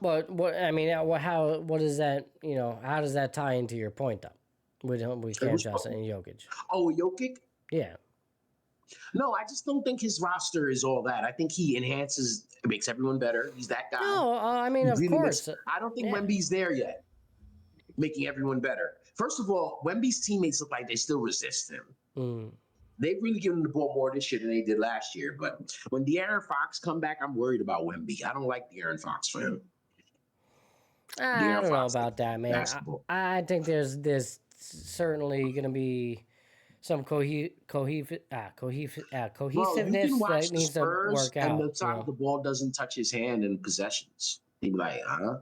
But what is that? How does that tie into your point though? We Cam Johnson and Jokic. Oh, Jokic? Yeah. No, I just don't think his roster is all that. I think he makes everyone better. He's that guy. No, I mean, of course. I don't think Wemby's there yet, making everyone better. First of all, Wemby's teammates look like they still resist him. They've really given him the ball more this year than they did last year. But when De'Aaron Fox come back, I'm worried about Wemby. I don't like De'Aaron Fox for him. I don't know about that, man. I think there's certainly going to be some cohesiveness that needs to work out. And the time the ball doesn't touch his hand in possessions. He'd be like, huh?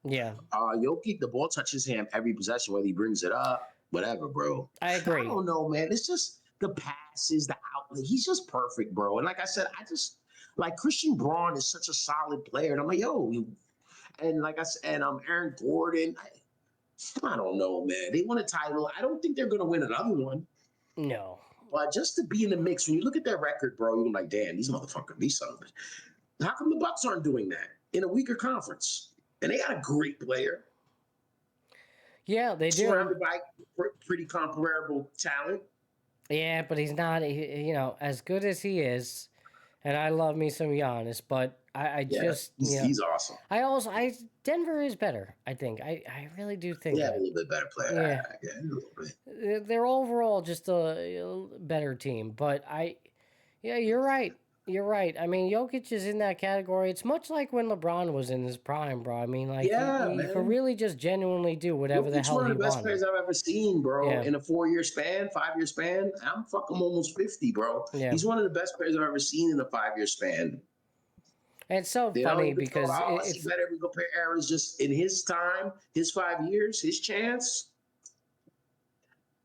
Yeah. Jokic, the ball touches him every possession, whether he brings it up, whatever, bro. I agree. I don't know, man. It's just the passes, the outlet. He's just perfect, bro. And like I said, Christian Braun is such a solid player. And I'm like, and like I said, Aaron Gordon. I don't know, man. They won a title. I don't think they're going to win another one. No. But just to be in the mix, when you look at their record, bro, you're like, damn, these motherfuckers, these sons. How come the Bucks aren't doing that in a weaker conference? And they got a great player. Yeah, they do. Surrounded by pretty comparable talent. Yeah, but he's not, as good as he is. And I love me some Giannis, but he's awesome. Denver is better, I think. I really do think a little bit better player. Yeah, a little bit. They're overall just a better team, but you're right. You're right. I mean, Jokic is in that category. It's much like when LeBron was in his prime, bro. I mean, he could really just genuinely do whatever the hell he wanted. He's one of the best players I've ever seen, bro. Yeah. In a 4-year span, 5-year span. I'm fucking almost 50, bro. Yeah. He's one of the best players I've ever seen in a 5-year span. And it's so You know, funny you could because throw, I see better. We compare errors just in his time, his 5 years, his chance.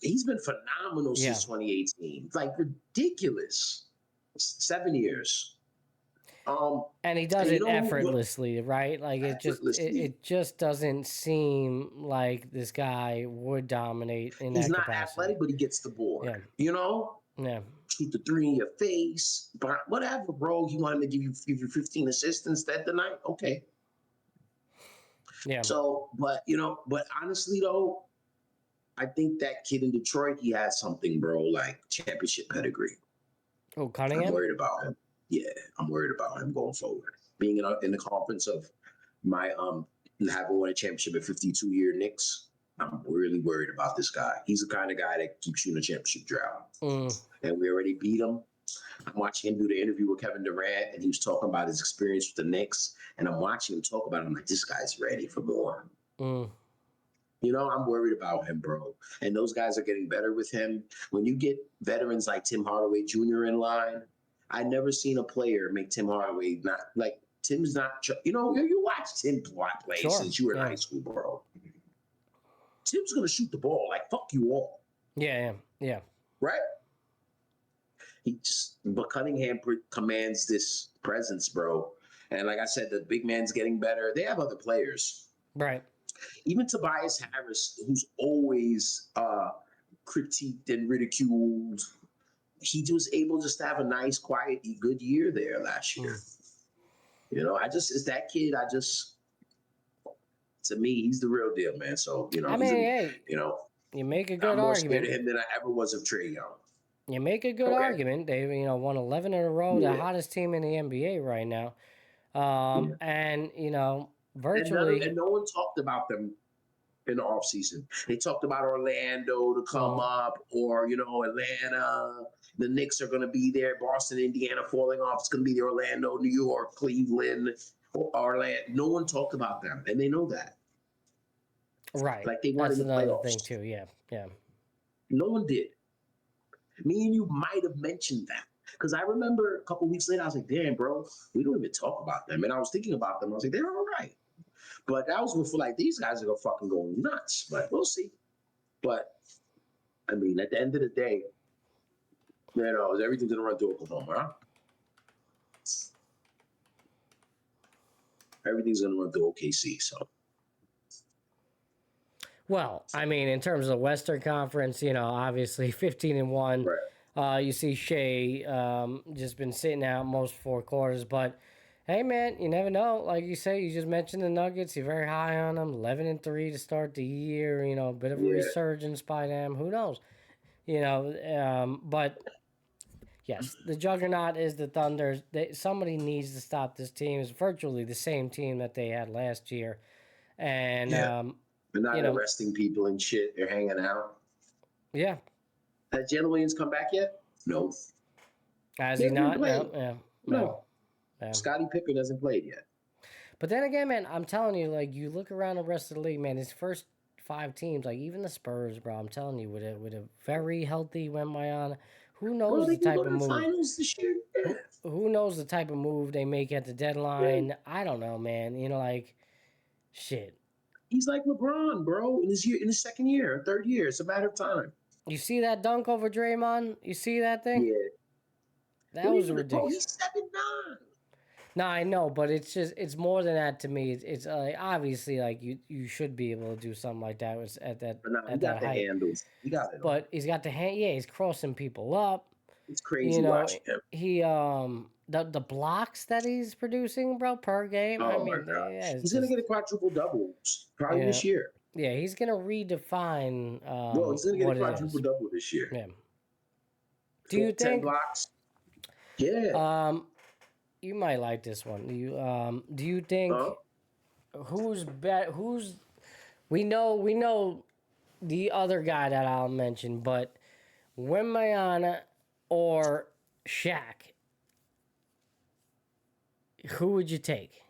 He's been phenomenal yeah. since 2018. Like ridiculous. 7 years. And he does And you it know effortlessly, right? Like effortlessly. it just doesn't seem like this guy would dominate in He's that not capacity. athletic, but he gets the board. Yeah. You know? Yeah. Shoot the three in your face. But whatever, bro. You want him to give you 15 assists instead tonight? Okay. Yeah. So, but honestly though, I think that kid in Detroit, he has something, bro, like championship pedigree. Oh, I'm Cunningham? worried about him. Yeah, I'm worried about him going forward. Being in the conference of my having won a championship at 52-year Knicks, I'm really worried about this guy. He's the kind of guy that keeps you in a championship drought. And we already beat him. I'm watching him do the interview with Kevin Durant, and he was talking about his experience with the Knicks. And I'm watching him talk about it. I'm like, this guy's ready for more. You know, I'm worried about him, bro. And those guys are getting better with him. When you get veterans like Tim Hardaway Jr. in line, I never seen a player make Tim Hardaway not like Tim's not. You know, you watch Tim play since you were in high school, bro. Tim's gonna shoot the ball like fuck you all. Yeah. Right? But Cunningham commands this presence, bro. And like I said, the big man's getting better. They have other players. Right. Even Tobias Harris, who's always critiqued and ridiculed, he was able just to have a nice, quiet, good year there last year. You know, it's that kid. To me, he's the real deal, man. So, you know, I mean, hey, you make a good I'm more argument. scared of him than I ever was of Trae Young. You make a good argument. They've won 11 in a row, the hottest team in the NBA right now. And virtually, and no one talked about them in the offseason. They talked about Orlando to come up, or Atlanta. The Knicks are going to be there. Boston, Indiana falling off. It's going to be the Orlando, New York, Cleveland, Orlando. No one talked about them, and they know that. Right. Like they wanted That's the another playoffs. thing too. Yeah. No one did. Me and you might have mentioned that. Because I remember a couple weeks later, I was like, damn, bro, we don't even talk about them. And I was thinking about them. I was like, they're all right. But that was before, like, these guys are going to fucking go nuts. But we'll see. But, I mean, at the end of the day, everything's going to run through Oklahoma, huh? Everything's going to run through OKC, so. Well, I mean, in terms of the Western Conference, obviously 15-1. Right. You see Shea just been sitting out most 4 quarters. But, hey, man, you never know. Like you say, you just mentioned the Nuggets. You're very high on them. 11-3 to start the year. A bit of a resurgence by them. Who knows? But, yes, the juggernaut is the Thunder. Somebody needs to stop this team. It's virtually the same team that they had last year. And, they're not arresting people and shit. They're hanging out. Yeah. Has Jalen Williams come back yet? No. Has he not? No. Scottie Pippen hasn't played yet. But then again, man, I'm telling you, like, you look around the rest of the league, man, his first 5 teams, like, even the Spurs, bro, I'm telling you, with a very healthy Wembanyama, who knows the type of move? Finals this year? Yeah. Who knows the type of move they make at the deadline? Yeah. I don't know, man. Shit. He's like LeBron, bro, in his second year, third year. It's a matter of time. You see that dunk over Draymond? You see that thing? Yeah. That was ridiculous. Bro, he's 7'9". No, I know, but it's more than that to me. It's obviously like you should be able to do something like that at that he got the height. handles. He got it. But he's got the hand. Yeah, he's crossing people up. It's crazy watching him. He the blocks that he's producing, bro, per game. Oh my God. He's gonna get a quadruple double probably this year. Yeah, he's gonna redefine. He's gonna get a quadruple double this year. Yeah. Do you think 10 blocks? Yeah. You might like this one. Do you think who's we know the other guy that I'll mention, but Wembanyama or Shaq, who would you take?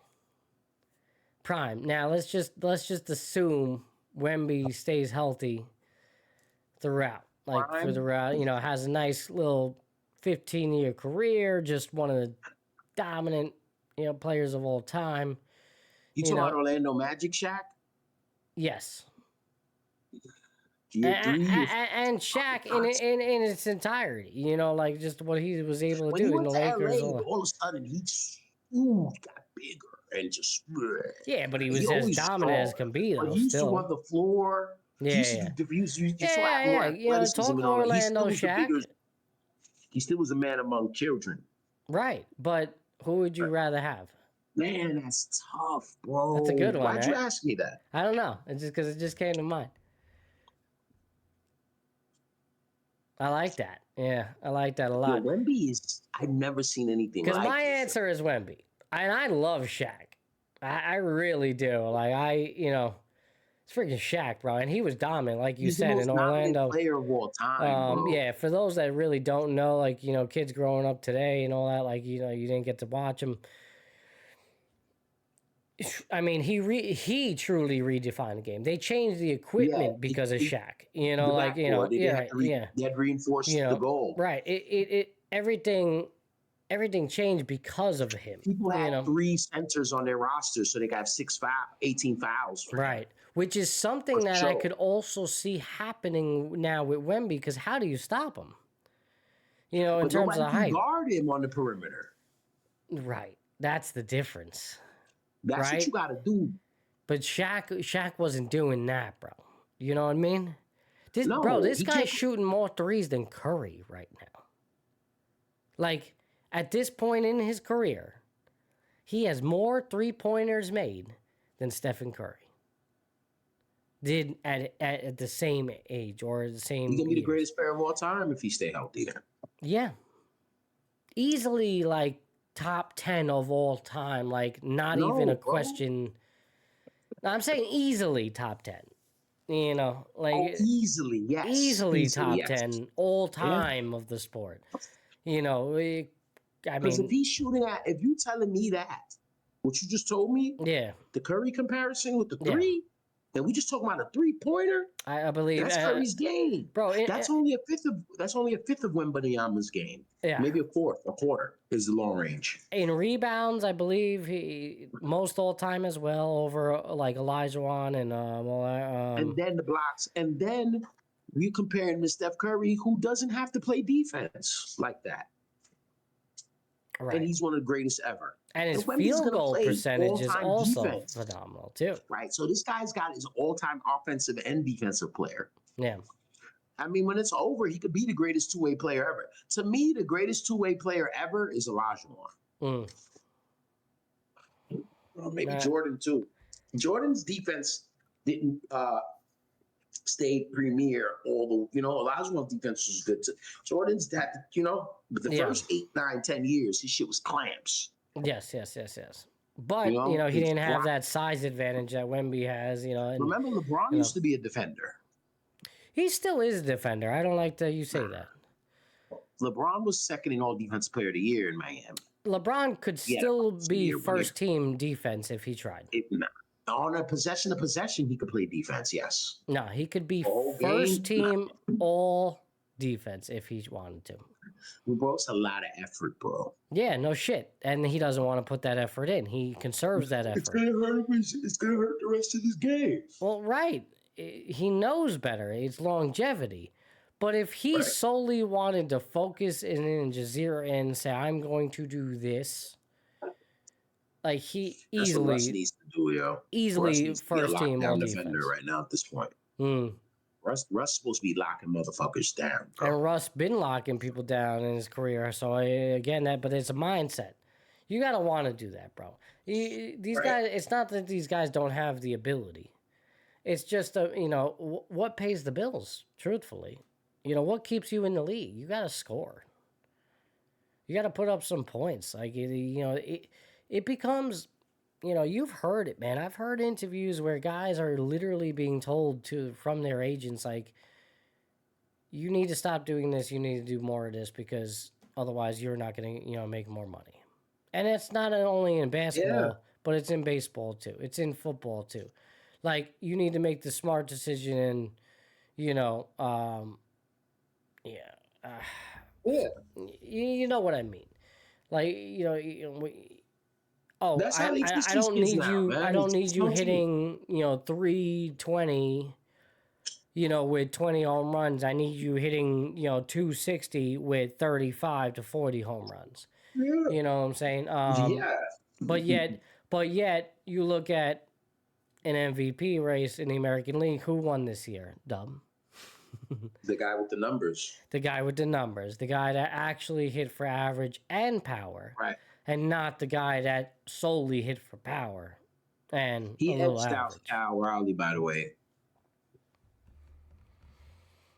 Prime. Now let's just assume Wemby stays healthy throughout. Like Prime? for the route, has a nice little 15-year career, just one of the dominant players of all time. You talking about Orlando Magic Shaq? Yes. He had three. And Shaq in its entirety, like just what he was able to When do he in went the to Lakers. LA, all of a sudden he got bigger and just. Yeah, but he was He as always dominant as strong. can be, though. But he used Still. to run the floor. Yeah, He used to do, you saw have more athleticism talk and all that. He Orlando still was the Shaq. bigger. He still was a man among children. Right, but who would you rather have? Man, that's tough, bro. That's a good one. Why'd you ask me that? I don't know. It's just because it just came to mind. I like that. Yeah, I like that a lot. Yeah, Wemby is. I've never seen anything like. Because my answer is Wemby, and I love Shaq. I really do. It's freaking Shaq, bro, and he was dominant, like you said, in Orlando. Player of all time, bro. Yeah, for those that really don't know, kids growing up today and all that, you didn't get to watch him. I mean, he truly redefined the game. They changed the equipment because of Shaq. They had reinforced the goal. Right. Everything changed because of him. People had 3 centers on their roster, so they got 18 fouls. Right. Which is something that I could also see happening now with Wemby, because how do you stop him? In terms of height. Guard him on the perimeter. Right. That's the difference. That's what you got to do. But Shaq wasn't doing that, bro. You know what I mean? This guy's shooting more threes than Curry right now. At this point in his career, he has more 3-pointers made than Stephen Curry did at the same age or the same. He's gonna be the greatest player of all time if he stay healthy. Yeah, easily top 10 of all time, not even a question. No, I'm saying easily top 10. Easily, yes. Easily top 10 all time of the sport. Because if he's shooting if you telling me that, what you just told me, the Curry comparison with the 3, and we just talking about a 3-pointer. I believe that's Curry's game, bro. That's only a fifth of Wembanyama's game. Yeah, maybe a quarter is the long range. In rebounds, I believe he most all time as well, over Olajuwon and then the blocks, and then we comparing to Steph Curry, who doesn't have to play defense like that. Right. And he's one of the greatest ever. And his field goal percentage is also phenomenal, too. Right. So this guy's got his all-time offensive and defensive player. Yeah. I mean, when it's over, he could be the greatest two-way player ever. To me, the greatest two-way player ever is Olajuwon. Well, maybe Jordan, too. Jordan's defense didn't stay premier. Olajuwon's defense was good, too. Jordan's that, but the first 8, 9, 10 years, his shit was clamps. Yes. But, he didn't have that size advantage that Wemby has, And, remember, LeBron used to be a defender. He still is a defender. I don't like that you say that. LeBron was second in all defensive player of the year in Miami. LeBron could still be first team defense if he tried. On a possession, he could play defense, yes. No, he could be first team all defense if he wanted to. Bro, it's a lot of effort, bro. Yeah, no shit. And he doesn't want to put that effort in. He conserves that effort. It's gonna hurt the rest of his game. Well, right. He knows better. It's longevity. But if he solely wanted to focus in just zero in and say, I'm going to do this, he That's easily what Russ needs to do, yo. Easily first team all defense. Defender right now at this point. Russ supposed to be locking motherfuckers down, bro. And Russ been locking people down in his career. So but it's a mindset. You gotta want to do that, bro. These guys. It's not that these guys don't have the ability. It's just what pays the bills. Truthfully, what keeps you in the league. You gotta score. You gotta put up some points. It becomes. You've heard it, man. I've heard interviews where guys are literally being told from their agents, you need to stop doing this. You need to do more of this because otherwise you're not going to, make more money. And it's not only in basketball, but it's in baseball too. It's in football too. You need to make the smart decision and, you know what I mean. Oh, That's how they teach I these don't kids need now, you. man. I don't It's need you smart team. hitting 320. With 20 home runs. I need you hitting 260 with 35 to 40 home runs. Yeah. You know what I'm saying? Yeah. But yet you look at an MVP race in the American League. Who won this year? Dub. The guy with the numbers. The guy with the numbers. The guy that actually hit for average and power. Right. And not the guy that solely hit for power and He a little edged out average. Cal Raleigh, by the way.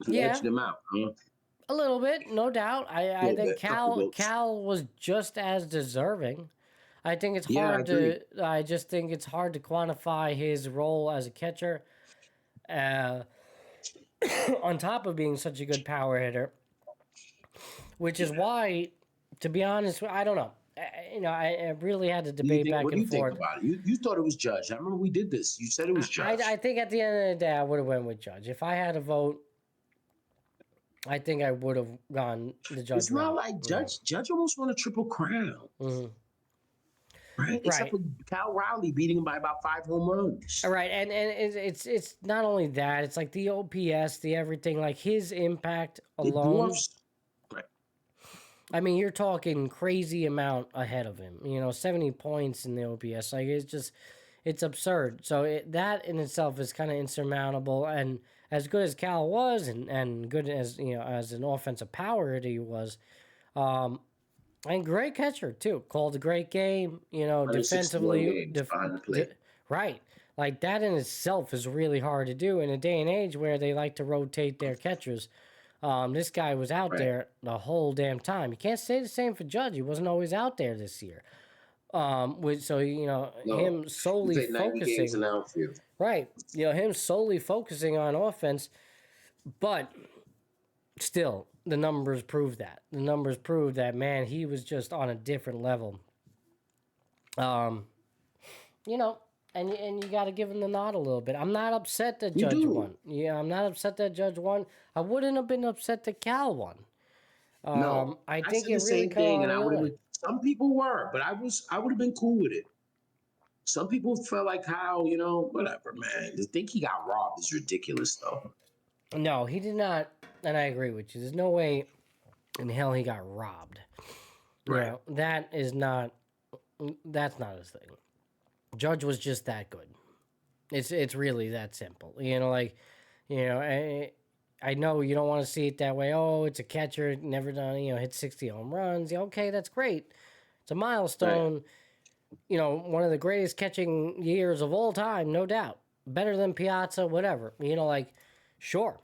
He edged him out, huh? A little bit, no doubt. I think Couple votes. Cal was just as deserving. I think it's Yeah, I hard agree. I just think it's hard to quantify his role as a catcher. On top of being such a good power hitter, which is why, to be honest, I don't know. I really had to debate back What do and you think forth. about it? You thought it was Judge. I remember we did this. You said it was Judge. I think at the end of the day, I would have went with Judge. If I had a vote, I think I would have gone the Judge. It's not route. like Judge. Judge almost won a triple crown, Mm-hmm. right? Except for Cal Raleigh beating him by about 5 home runs. Right, and it's not only that; it's like the OPS, the everything. Like his impact It alone. dwarfs. Right. I mean, you're talking crazy amount ahead of him. 70 points in the OPS. Like it's absurd. So that in itself is kind of insurmountable. And as good as Cal was, and good as as an offensive power hitter he was, and great catcher too. Called a great game. Defensively, behind the plate. right. Like that in itself is really hard to do in a day and age where they like to rotate their catchers. This guy was out there the whole damn time. You can't say the same for Judge. He wasn't always out there this year. Him solely focusing in the outfield. right. Him solely focusing on offense, but still the numbers prove that. The numbers prove that, man, he was just on a different level. And you got to give him the nod a little bit. I'm not upset that Judge won. Yeah, I'm not upset that Judge won. I wouldn't have been upset that Cal won. No, I think said it the really same thing, and I would have really. been. Some people were, but I would have been cool with it. Some people felt like how whatever, man. To think he got robbed is ridiculous, though. No, he did not, and I agree with you. There's no way in hell he got robbed. Right. That's not his thing. Judge was just that good. It's really that simple. I know you don't want to see it that way. Oh, it's a catcher, never done, hit 60 home runs. Okay, that's great. It's a milestone. Right. One of the greatest catching years of all time, no doubt. Better than Piazza, whatever. Sure.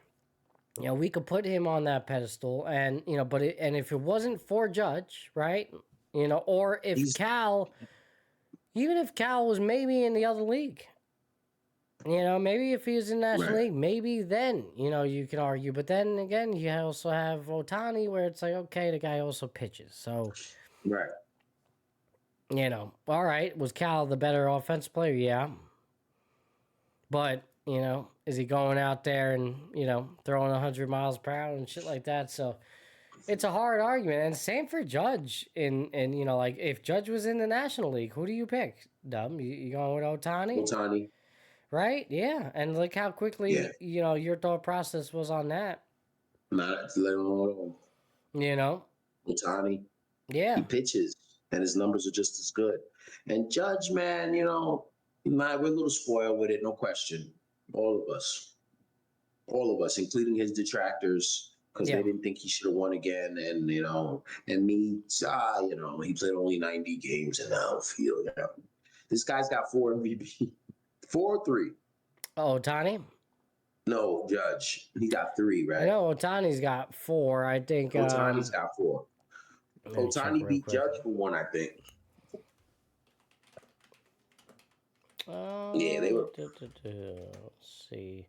We could put him on that pedestal, and and if it wasn't for Judge, right? Or if Cal, even if Cal was maybe in the other league. Maybe if he was in National League, maybe then, you can argue. But then again, you also have Ohtani where it's like, okay, the guy also pitches. So, right. All right, was Cal the better offensive player? Yeah. But, is he going out there and, throwing 100 miles per hour and shit like that? So, it's a hard argument. And same for Judge. Like, if Judge was in the National League, who do you pick? Dub, you going with Ohtani? Ohtani. Right? Yeah. And look how quickly, your thought process was on that. Not let him Ohtani. Yeah. He pitches, and his numbers are just as good. And Judge, man, we're a little spoiled with it, no question. All of us, including his detractors, because they didn't think he should have won again. And, and me, he played only 90 games in the outfield. This guy's got 4 MVP. 4 or 3? Oh, Ohtani? No, Judge. He got 3, right? I know Ohtani's got 4. I think Ohtani's got 4. Ohtani beat Judge for 1, I think. Yeah, they were. Let's see.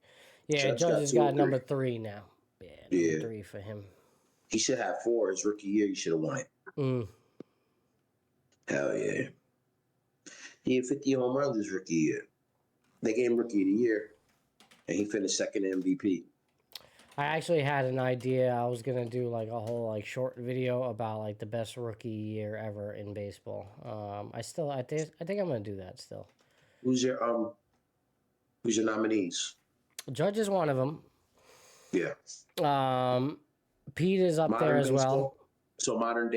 Yeah, Judge has got number 3 now. Yeah, number 3 for him. He should have 4. His rookie year, he should have won it. Hell yeah. He had 50 home runs his rookie year. They gave him Rookie of the Year, and he finished second MVP. I actually had an idea. I was gonna do like a whole like short video about like the best rookie year ever in baseball. I think I'm gonna do that still. Who's your nominees? Judge is one of them. Yeah. Pete is up there Modern as well. baseball. So modern.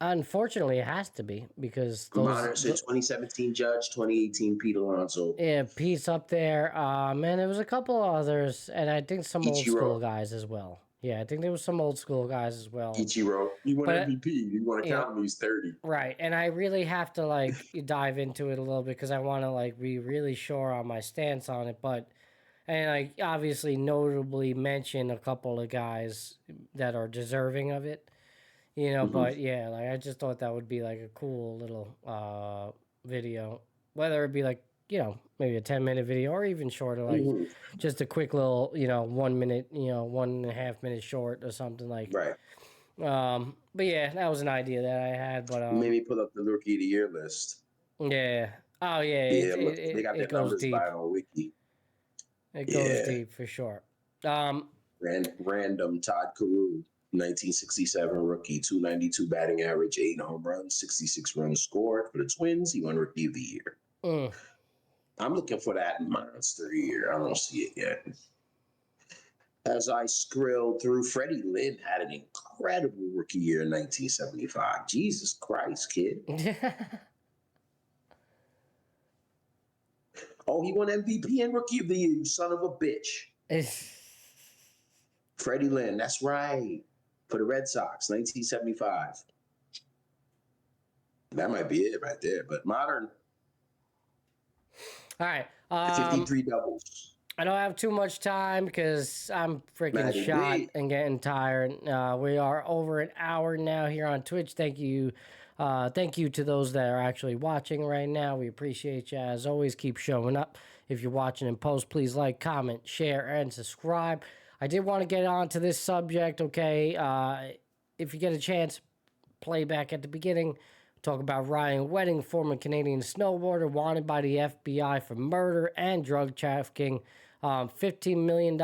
Unfortunately, it has to be because Modern. So 2017 Judge, 2018 Pete Alonso. yeah, Pete's up there. Man, there was a couple others, and I think some old Ichiro. school guys as well. Yeah, I think there was some old school guys as well. Ichiro. You won But, MVP. You want to you count him? He's 30. Right, and I really have to like dive into it a little bit because I want to like be really sure on my stance on it. But and like obviously notably mention a couple of guys that are deserving of it, you know. But yeah, like I just thought that would be like a cool little video, whether it be like maybe a 10-minute video or even shorter, like just a quick little 1 minute, 1.5 minute short or something like. Right. But yeah, that was an idea that I had. But Maybe pull up the Rookie of the Year list. yeah. Oh yeah. Yeah, look, they got their goes numbers deep. by on Wiki. It goes deep for sure. Random Todd Carew, 1967 rookie, 292 batting average, 8 home runs, 66 runs scored for the Twins. He won Rookie of the Year. I'm looking for that monster year. I don't see it yet. As I scrolled through, Freddie Lynn had an incredible rookie year in 1975. Jesus Christ, kid. Oh, he won MVP and Rookie of the Year, you son of a bitch. Freddie Lynn, that's right. For the Red Sox, 1975. That might be it right there. But modern. All right. 53 doubles. I don't have too much time because I'm freaking Matty shot B. and getting tired. We are over an hour now here on Twitch. Thank you. Thank you to those that are actually watching right now. We appreciate you. As always, keep showing up. If you're watching in post, please like, comment, share, and subscribe. I did want to get on to this subject, okay? If you get a chance, play back at the beginning. Talk about Ryan Wedding, former Canadian snowboarder, wanted by the FBI for murder and drug trafficking. $15 million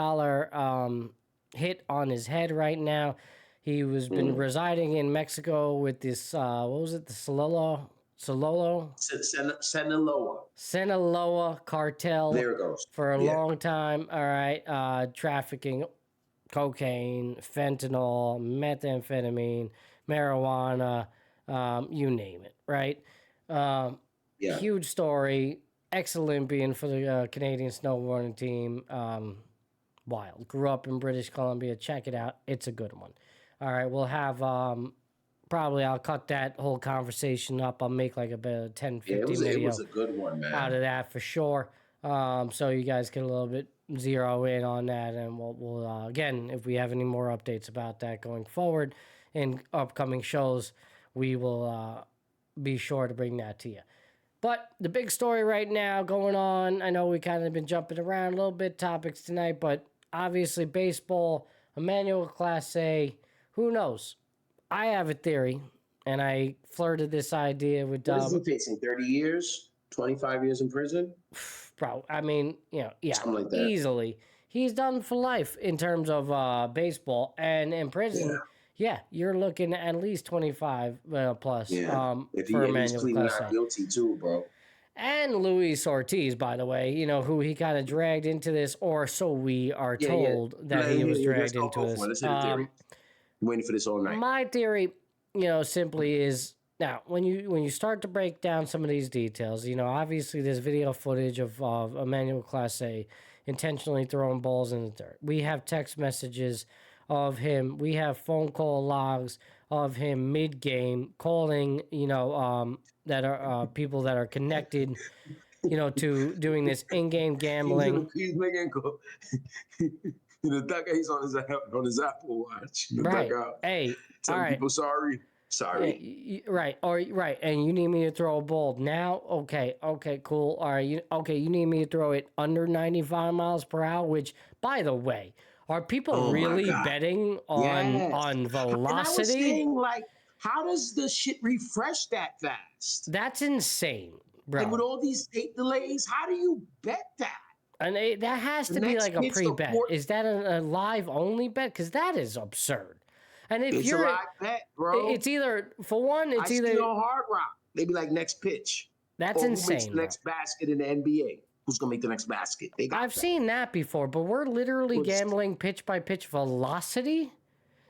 hit on his head right now. He was been residing in Mexico with this, what was it, the Sinaloa cartel. There it goes. For a long time. All right. Trafficking cocaine, fentanyl, methamphetamine, marijuana, you name it, right? Huge story. Ex-Olympian for the Canadian snowboarding team. Wild. Grew up in British Columbia. Check it out. It's a good one. All right, we'll have probably I'll cut that whole conversation up. I'll make like a 10, 15 video. It was a good one, man. Out of that for sure. So you guys can a little bit zero in on that, and we'll again, if we have any more updates about that going forward in upcoming shows, we will be sure to bring that to you. But the big story right now going on, I know we kind of been jumping around a little bit topics tonight, but obviously baseball, Emmanuel Class A, who knows? I have a theory, and I flirted this idea with What is he facing? 30 years? 25 years in prison? Bro, I mean, yeah, something like that. Easily. He's done for life in terms of baseball, and in prison, you're looking at least 25 plus. Yeah. If for he's pleading not guilty too, bro. And Luis Ortiz, by the way, who he kind of dragged into this, or so we are told that he was dragged into this. Let's hit a theory. I'm waiting for this all night. My theory, simply is now when you start to break down some of these details, obviously there's video footage of Emmanuel Class A intentionally throwing balls in the dirt. We have text messages of him. We have phone call logs of him mid-game calling, that are people that are connected, to doing this in-game gambling. He's making in the dugout. He's on his Apple Watch. In the dugout. Hey, telling all right. people sorry. Right. And you need me to throw a ball now? Okay, cool. All right. You need me to throw it under 95 miles per hour, which, by the way, are people really betting on velocity? And I was saying, like, how does the shit refresh that fast? That's insane, bro. And with all these tape delays, how do you bet that? And that has The to be next like a pitch, the pre-bet. fourth- Is that a live only bet? Because that is absurd. And if It's a you're, live bet, bro. it's either for one, I it's see either on Hard Rock. They be like next pitch. that's Or who makes insane, the next basket in the NBA? Who's gonna make the next basket? They got I've that. seen that before, but we're literally Which- gambling pitch by pitch velocity.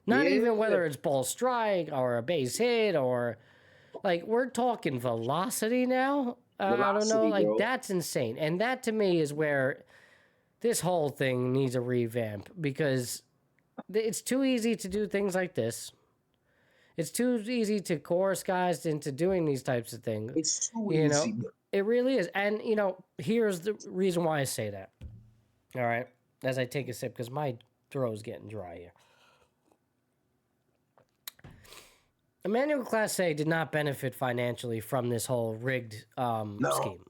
Not even whether it's ball strike or a base hit or like we're talking velocity now. I don't know, Velocity, like bro. that's insane. And that to me is where this whole thing needs a revamp because it's too easy to do things like this. It's too easy to coerce guys into doing these types of things. It's too You know, easy. it really is. And, you know, here's the reason why I say that. All right. As I take a sip, because my throat's getting dry here. Emmanuel Clase did not benefit financially from this whole rigged scheme.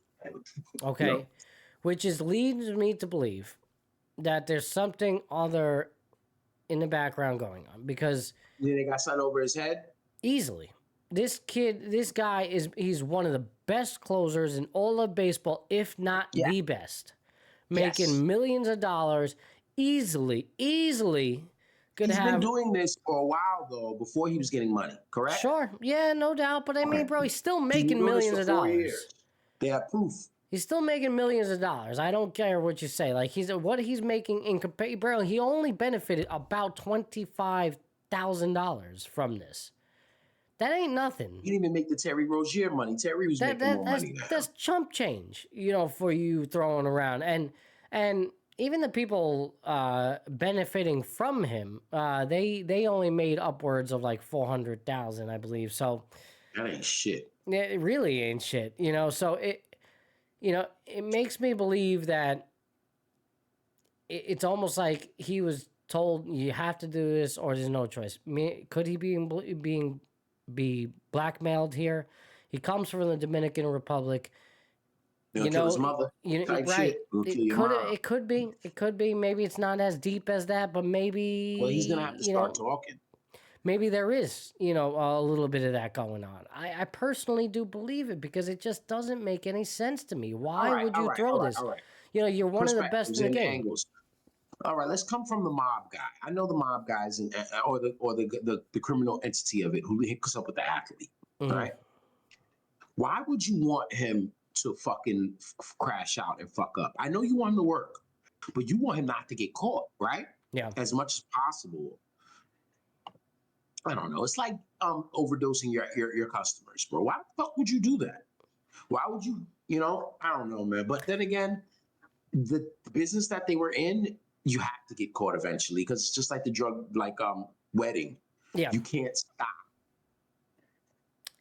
Okay. No. Which is leads me to believe that there's something other in the background going on because You think they got something over his head? easily. This guy he's one of the best closers in all of baseball, if not the best. Making Yes. millions of dollars easily could He's have been doing this for a while though, before he was getting money, correct? Sure, yeah, no doubt. But I mean, bro, he's still He's making been doing this millions for of 4 dollars. years. They have proof. He's still making millions of dollars. I don't care what you say. Like what he's making in bro, he only benefited about $25,000 from this. That ain't nothing. He didn't even make the Terry Rozier money. Terry was making more money now. That's chump change, you know, for you throwing around. And even the people benefiting from him, they only made upwards of like 400,000, I believe. So That ain't shit. it really ain't shit, you know. So it makes me believe that it's almost like he was told you have to do this or there's no choice. Could he be blackmailed here? He comes from the Dominican Republic. They'll kill his mother. Type right? shit. They'll kill your mom. It could be. It could be. Maybe it's not as deep as that, but maybe. Well, he's gonna have to start talking. Maybe there is, a little bit of that going on. I personally do believe it because it just doesn't make any sense to me. Why would you throw this? All right. You're one of the best in the game. Angles. All right, let's come from the mob guy. I know the mob guys or the criminal entity of it who hooks up with the athlete. Mhm. All right. Why would you want him to fucking crash out and fuck up? I know you want him to work, but you want him not to get caught, right? Yeah. As much as possible. I don't know. It's like overdosing your customers, bro. Why the fuck would you do that? Why would you? I don't know, man. But then again, the business that they were in, you have to get caught eventually because it's just like the drug, wedding. Yeah. You can't stop.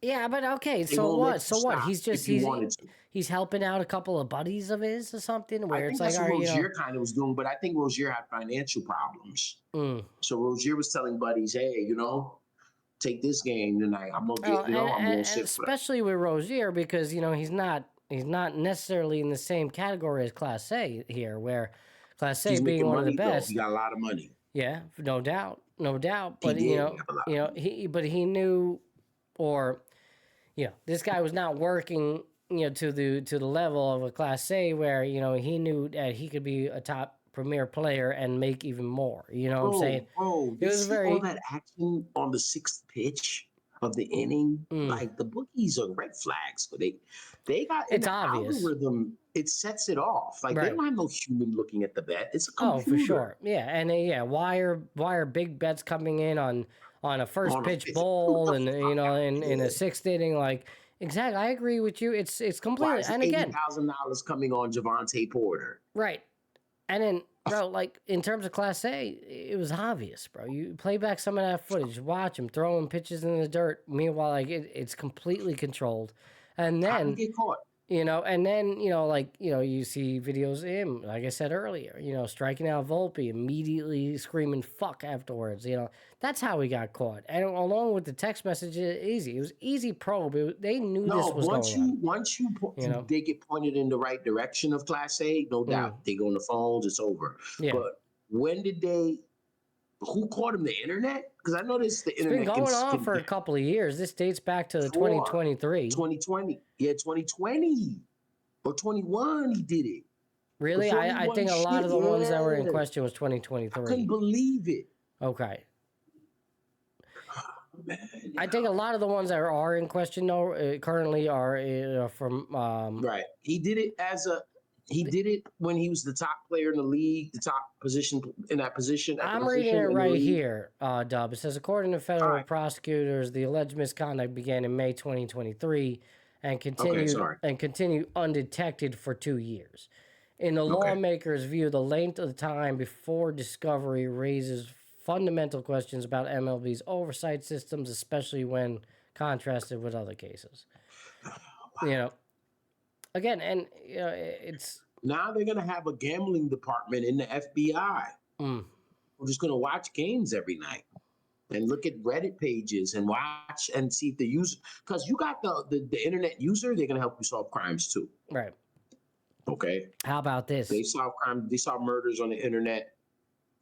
Yeah, but okay. They So won't what? let So you what? stop He's just if you wanted to. he's helping out a couple of buddies of his or something. Where I it's think that's like, what Rozier kind of was doing, but I think Rozier had financial problems. So Rozier was telling buddies, hey, take this game tonight. I'm gonna get, I'm gonna sit especially with Rozier because he's not necessarily in the same category as Class A here, where Class A He's being making one of the money, though. best. He got a lot of money. Yeah, no doubt. But He did have a lot of money. he knew, or this guy was not working to the level of a Class A where he knew that he could be a top premier player and make even more. You know what I'm saying? Bro, It was very all that action on the sixth pitch of the inning. Like the bookies are red flags, but they got It's an obvious. algorithm. It sets it off. Like they don't have no human looking at the bet. It's a Oh, computer. for sure. Yeah, and why are big bets coming in on a first On a pitch fifth- ball and fuck in a sixth inning? Like exactly, I agree with you. It's Why completely is and again, $80,000 coming on Javante Porter? right. And then, bro, like in terms of Class A, it was obvious, bro. You play back some of that footage, watch him throwing pitches in the dirt. Meanwhile, like it's completely controlled, and How then did he get caught? and then you see videos of him, like I said earlier, striking out Volpe, immediately screaming "fuck" afterwards. That's how he got caught, and along with the text messages, it was easy probe. They knew this was going on. Once they get pointed in the right direction of Class A, no doubt they go on the phones. It's over. Yeah. But when did they? Who caught him? The internet? Because I noticed the It's internet been going on for a couple of years. This dates back to 2023. 2020. Yeah, 2020 or 21. He did it. Really? Before he I won think a lot of the ones that were in yeah. question was I couldn't 2023. believe it. Okay. Man, I think a lot of the ones that are in question though currently are from right. He did it he did it when he was the top player in the league, the top position in that position at the I'm reading position it in the right league. here, Dub. It says, according to federal right. prosecutors, the alleged misconduct began in May 2023 and continued undetected for 2 years. In the lawmakers' view, the length of the time before discovery raises fundamental questions about MLB's oversight systems, especially when contrasted with other cases. You know, again, and you know, it's Now they're gonna have a gambling department in the FBI. We're just gonna watch games every night and look at Reddit pages and watch and see if the user, because you got the internet user, they're gonna help you solve crimes too. right. Okay, How about this? they solve crime, they solve murders on the internet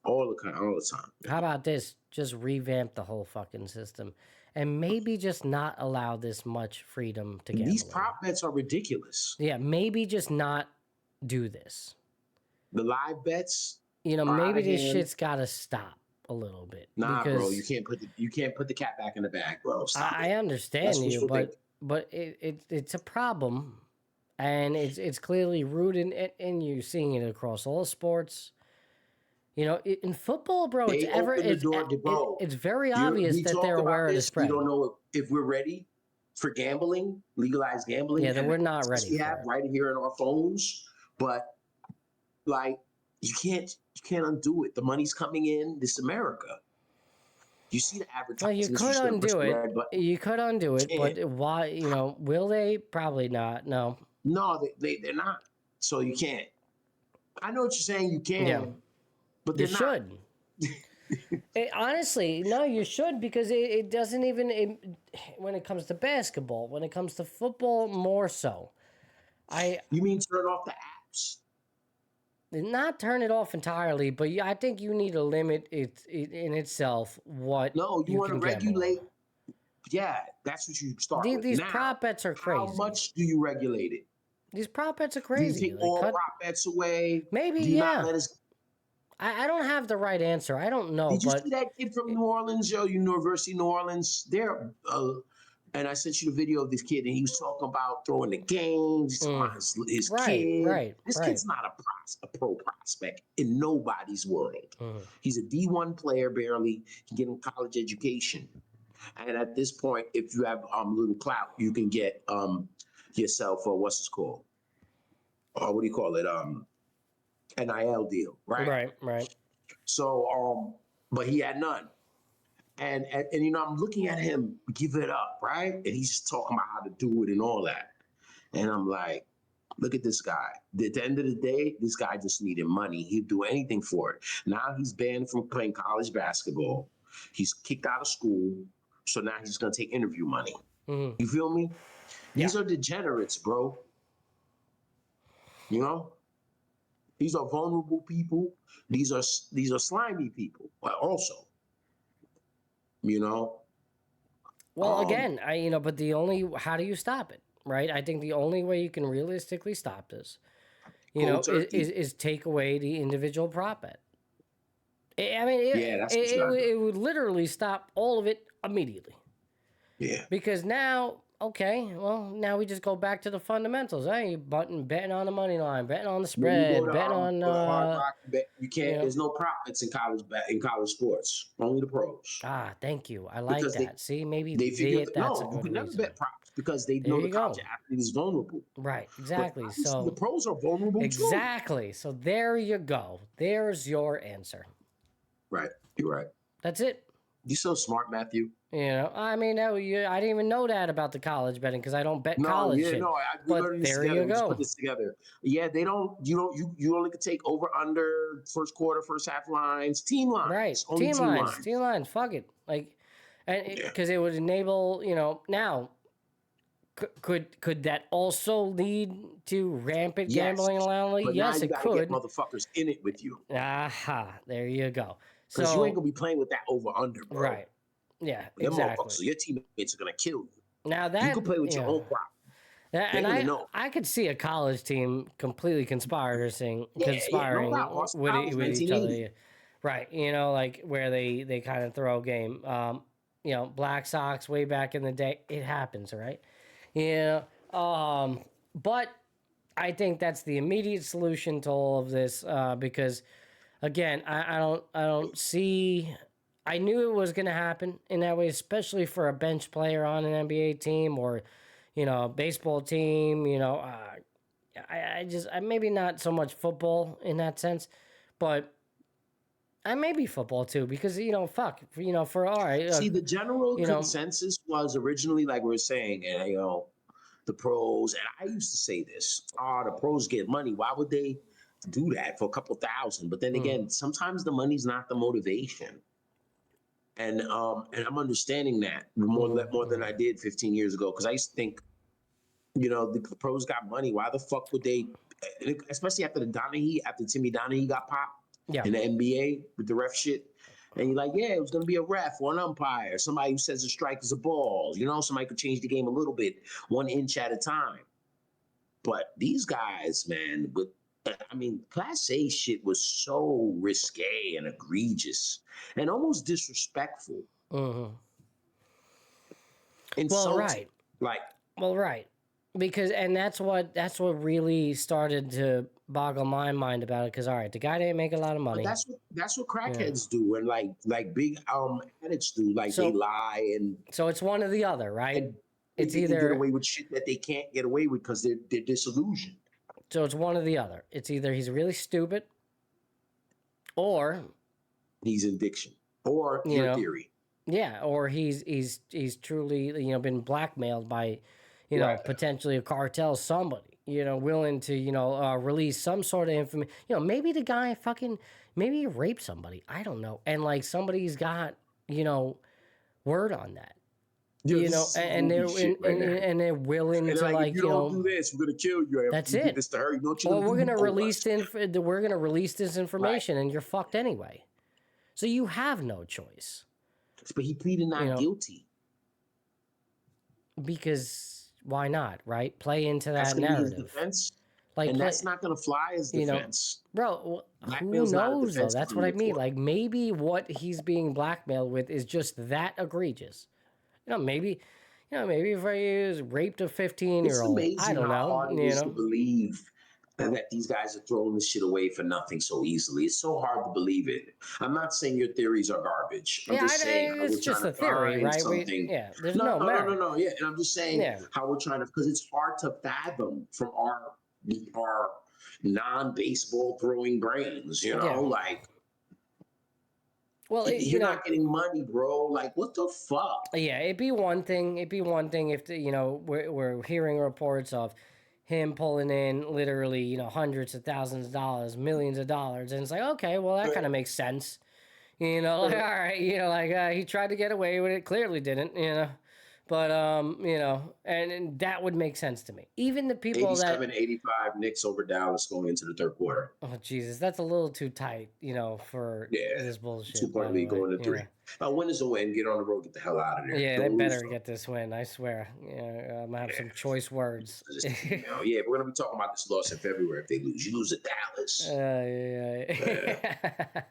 all the time. How about this? Just revamp the whole fucking system and maybe just not allow this much freedom to gamble. These prop bets are ridiculous. Yeah, maybe just not do this. The live bets, You know, are maybe outta this hand. shit's got to stop a little bit. Nah, because bro, you can't put the cat back in the bag, bro. Stop I it. understand That's you, wishful but it's a problem, and it's clearly rooted in you seeing it across all sports. You know, in football, bro, They open the door to bro. it's very obvious We that talked they're about aware of the this. spread. We don't know if we're ready for gambling, legalized gambling. Yeah, then and we're not the ready We for have it. right here in our phones, but like you can't undo it. The money's coming in. This America. You see the Well, you advertisements. could undo it. Red button. You could undo it, Can't. but why? You know, will they? Probably not. No. No, they're not. So you can't. I know what you're saying. You can, Yeah. but You they're not. should. Honestly, no, you should, because it doesn't even when it comes to basketball, when it comes to football, more so. You mean turn off the apps? Not turn it off entirely, but I think you need to limit it in itself what No, you want to can gamble on. regulate. Yeah, that's what you start with. These Now, prop bets are crazy. how much do you regulate it? These prop bets are Do you crazy. take all prop bets away? Maybe, do you yeah. Not let us, I don't have the right answer. I don't know. did you but see that kid from New Orleans, University of New Orleans? And I sent you the video of this kid, and he was talking about throwing the games. He's talking about his kid. Right. This kid's not a pro prospect in nobody's world. He's a D1 player, barely. He can get a college education. And at this point, if you have a little clout, you can get yourself a what's it called? What do you call it? NIL deal, right? Right. So, but he had none. And you know, I'm looking at him give it up, right? And he's just talking about how to do it and all that. And I'm like, look at this guy. At the end of the day, this guy just needed money. He'd do anything for it. Now he's banned from playing college basketball. He's kicked out of school. So now he's going to take interview money. You feel me? These are degenerates, bro. You know? These are vulnerable people. These are slimy people, but also, you know. Well, again, but how do you stop it, right? I think the only way you can realistically stop this, is take away the individual prop bet. I mean, it would literally stop all of it immediately. Yeah. Because now we just go back to the fundamentals. You betting on the money line, betting on the spread, betting on Hard Rock, you can't. There's no profits in college sports. Only the pros. Thank you. I like that. See, maybe they figure that's a you good can never reason. bet props because they know the college athlete is vulnerable. Right. Exactly. So the pros are vulnerable too. Exactly. So there you go. There's your answer. Right. You're right. That's it. You're so smart, Matthew. I mean, I didn't even know that about the college betting because I don't bet college shit. But there you go. Put this together. Yeah, they don't. You only can take over under first quarter, first half lines, team lines. Right, only team lines. Fuck it. Because it would enable. Now, could that also lead to rampant gambling allowance? Yes, it could. Get motherfuckers in it with you. Aha, there you go. Because you ain't gonna be playing with that over under, bro. Right. Yeah, exactly. So your teammates are gonna kill you. Now that you can play with your own prop. And gonna know. I could see a college team completely conspiring No doubt. Austin Powers, with each other. 1980. Yeah. Right. You know, like where they kind of throw a game. You know, Black Sox way back in the day. It happens, right? Yeah. But I think that's the immediate solution to all of this because, again, I don't see. I knew it was going to happen in that way, especially for a bench player on an NBA team or, you know, a baseball team. You know, I maybe not so much football in that sense, but I maybe football too because you know, fuck, you know, for all right. See, the general you know, consensus was originally, like we were saying, and you know, the pros, and I used to say this: the pros get money. Why would they do that for a couple thousand? But then again, sometimes the money's not the motivation. And I'm understanding that more than I did 15 years ago because I used to think, you know, the pros got money. Why the fuck would they? Especially after Timmy Donaghy got popped yeah, in the NBA with the ref shit. And you're like, yeah, it was going to be a ref or an umpire, somebody who says a strike is a ball. You know, somebody could change the game a little bit, 1 inch at a time. But these guys, man, Class A shit was so risque and egregious and almost disrespectful. Insulting. right. Like, well, right. Because and that's what really started to boggle my mind about it. Because all right, the guy didn't make a lot of money. but that's what crackheads do, and like big addicts do. Like So- they lie and So it's one or the other, right? and It's they can either get away with shit that they can't get away with because they're disillusioned. so it's one or the other. It's either he's really stupid, or He's in addiction, or You your know, theory. yeah, or he's truly been blackmailed by Right. potentially a cartel, somebody willing to release some sort of information. Maybe the guy maybe he raped somebody. I don't know, and like somebody's got word on that. Yo, You this know, is some and they're movie shit right now. and they're willing And to like, if you don't do this, we're gonna kill you. That's You did it. this to her. You know what Or you're we're gonna gonna do? release we're gonna release this information, and you're fucked anyway. So you have no choice But he pleaded not guilty. because why not? Right? Play into That's that gonna be his narrative. defense, Like, and that's not gonna fly as defense. bro. Who Blackmail's not a knows though? defense That's what I mechanism mean. for it. Like maybe what he's being blackmailed with is just that egregious. Maybe if he was raped a It's 15-year-old, amazing I don't how know. hard it is to believe that these guys are throwing this shit away for nothing so easily. It's so hard to believe it. I'm not saying your theories are garbage. I'm just saying how it's we're just trying a to theory, find right? something. There's no merit. No. Yeah, and I'm just saying Yeah. how we're trying to, because it's hard to fathom from our non-baseball throwing brains. Yeah. Like. Well, You're not getting money, bro. Like, what the fuck? Yeah, it'd be one thing. It'd be one thing if we're hearing reports of him pulling in literally hundreds of thousands of dollars, millions of dollars, and it's like, okay, well that kind of makes sense. Like all right, he tried to get away with it, clearly didn't, but and that would make sense to me. Even the people 87-85 Knicks over Dallas going into the third quarter. Oh Jesus, that's a little too tight, for this bullshit. 2-point lead going to 3. Win is a win. Get on the road. Get the hell out of there. Yeah, Don't they lose, better though. get this win. I swear. I'm gonna have some choice words. Yeah, we're gonna be talking about this loss in February if they lose. You lose to Dallas. Yeah.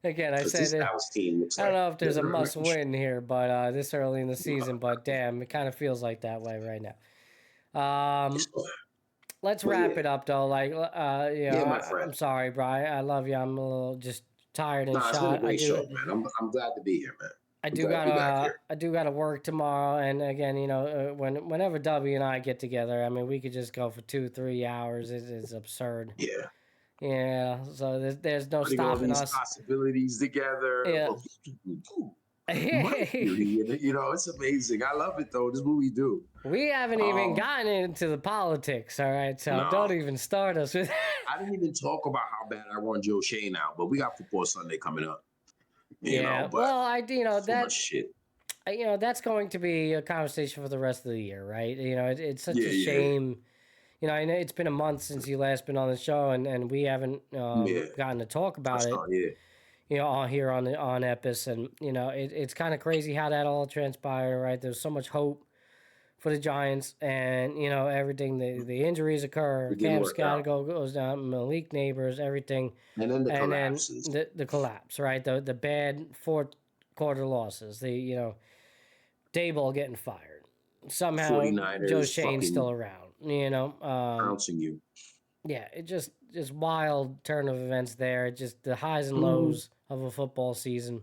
Again, I said this Dallas team looks I don't like know if there's a they're must rich. win here, but this early in the season. But damn, it kind of feels like that way right now. Let's wrap it up though. Like, my friend. I'm sorry, Brian. I love you. I'm a little just tired and It's been shot. a great show, man. I'm glad to be here, man. I do gotta work tomorrow, and again, whenever W and I get together, I mean, we could just go for 2-3 hours. It's absurd. Yeah. Yeah. So there's no Putting all stopping these us. possibilities together. Yeah. It's amazing. I love it though. This is what we do. We haven't even gotten into the politics, all right? So don't even start us with I didn't even talk about how bad I run Joe Shane out, but we got football Sunday coming up. That's shit. That's going to be a conversation for the rest of the year, right? It's such a shame. I know it's been a month since you last been on the show, and we haven't gotten to talk about it. All here on Epis, and it's kind of crazy how that all transpired, right? There's so much hope for the Giants, and everything. The injuries occur. Cam Scott goes down. Malik Neighbors, everything, and then the and collapses. then the collapse. Right, the bad fourth quarter losses. The Dayball getting fired. Somehow 49ers Joe Shane's still around. Pouncing you. Yeah, it just wild turn of events there. Just the highs and lows of a football season.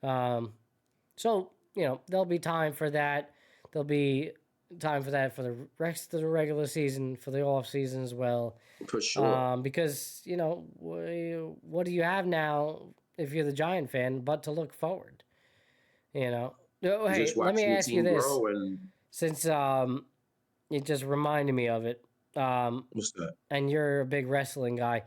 So there'll be time for that. There'll be time for that for the rest of the regular season, for the off season as well. For sure. Because what do you have now if you're the Giant fan but to look forward? Hey, let me ask you this, since it just reminded me of it. What's that? And you're a big wrestling guy.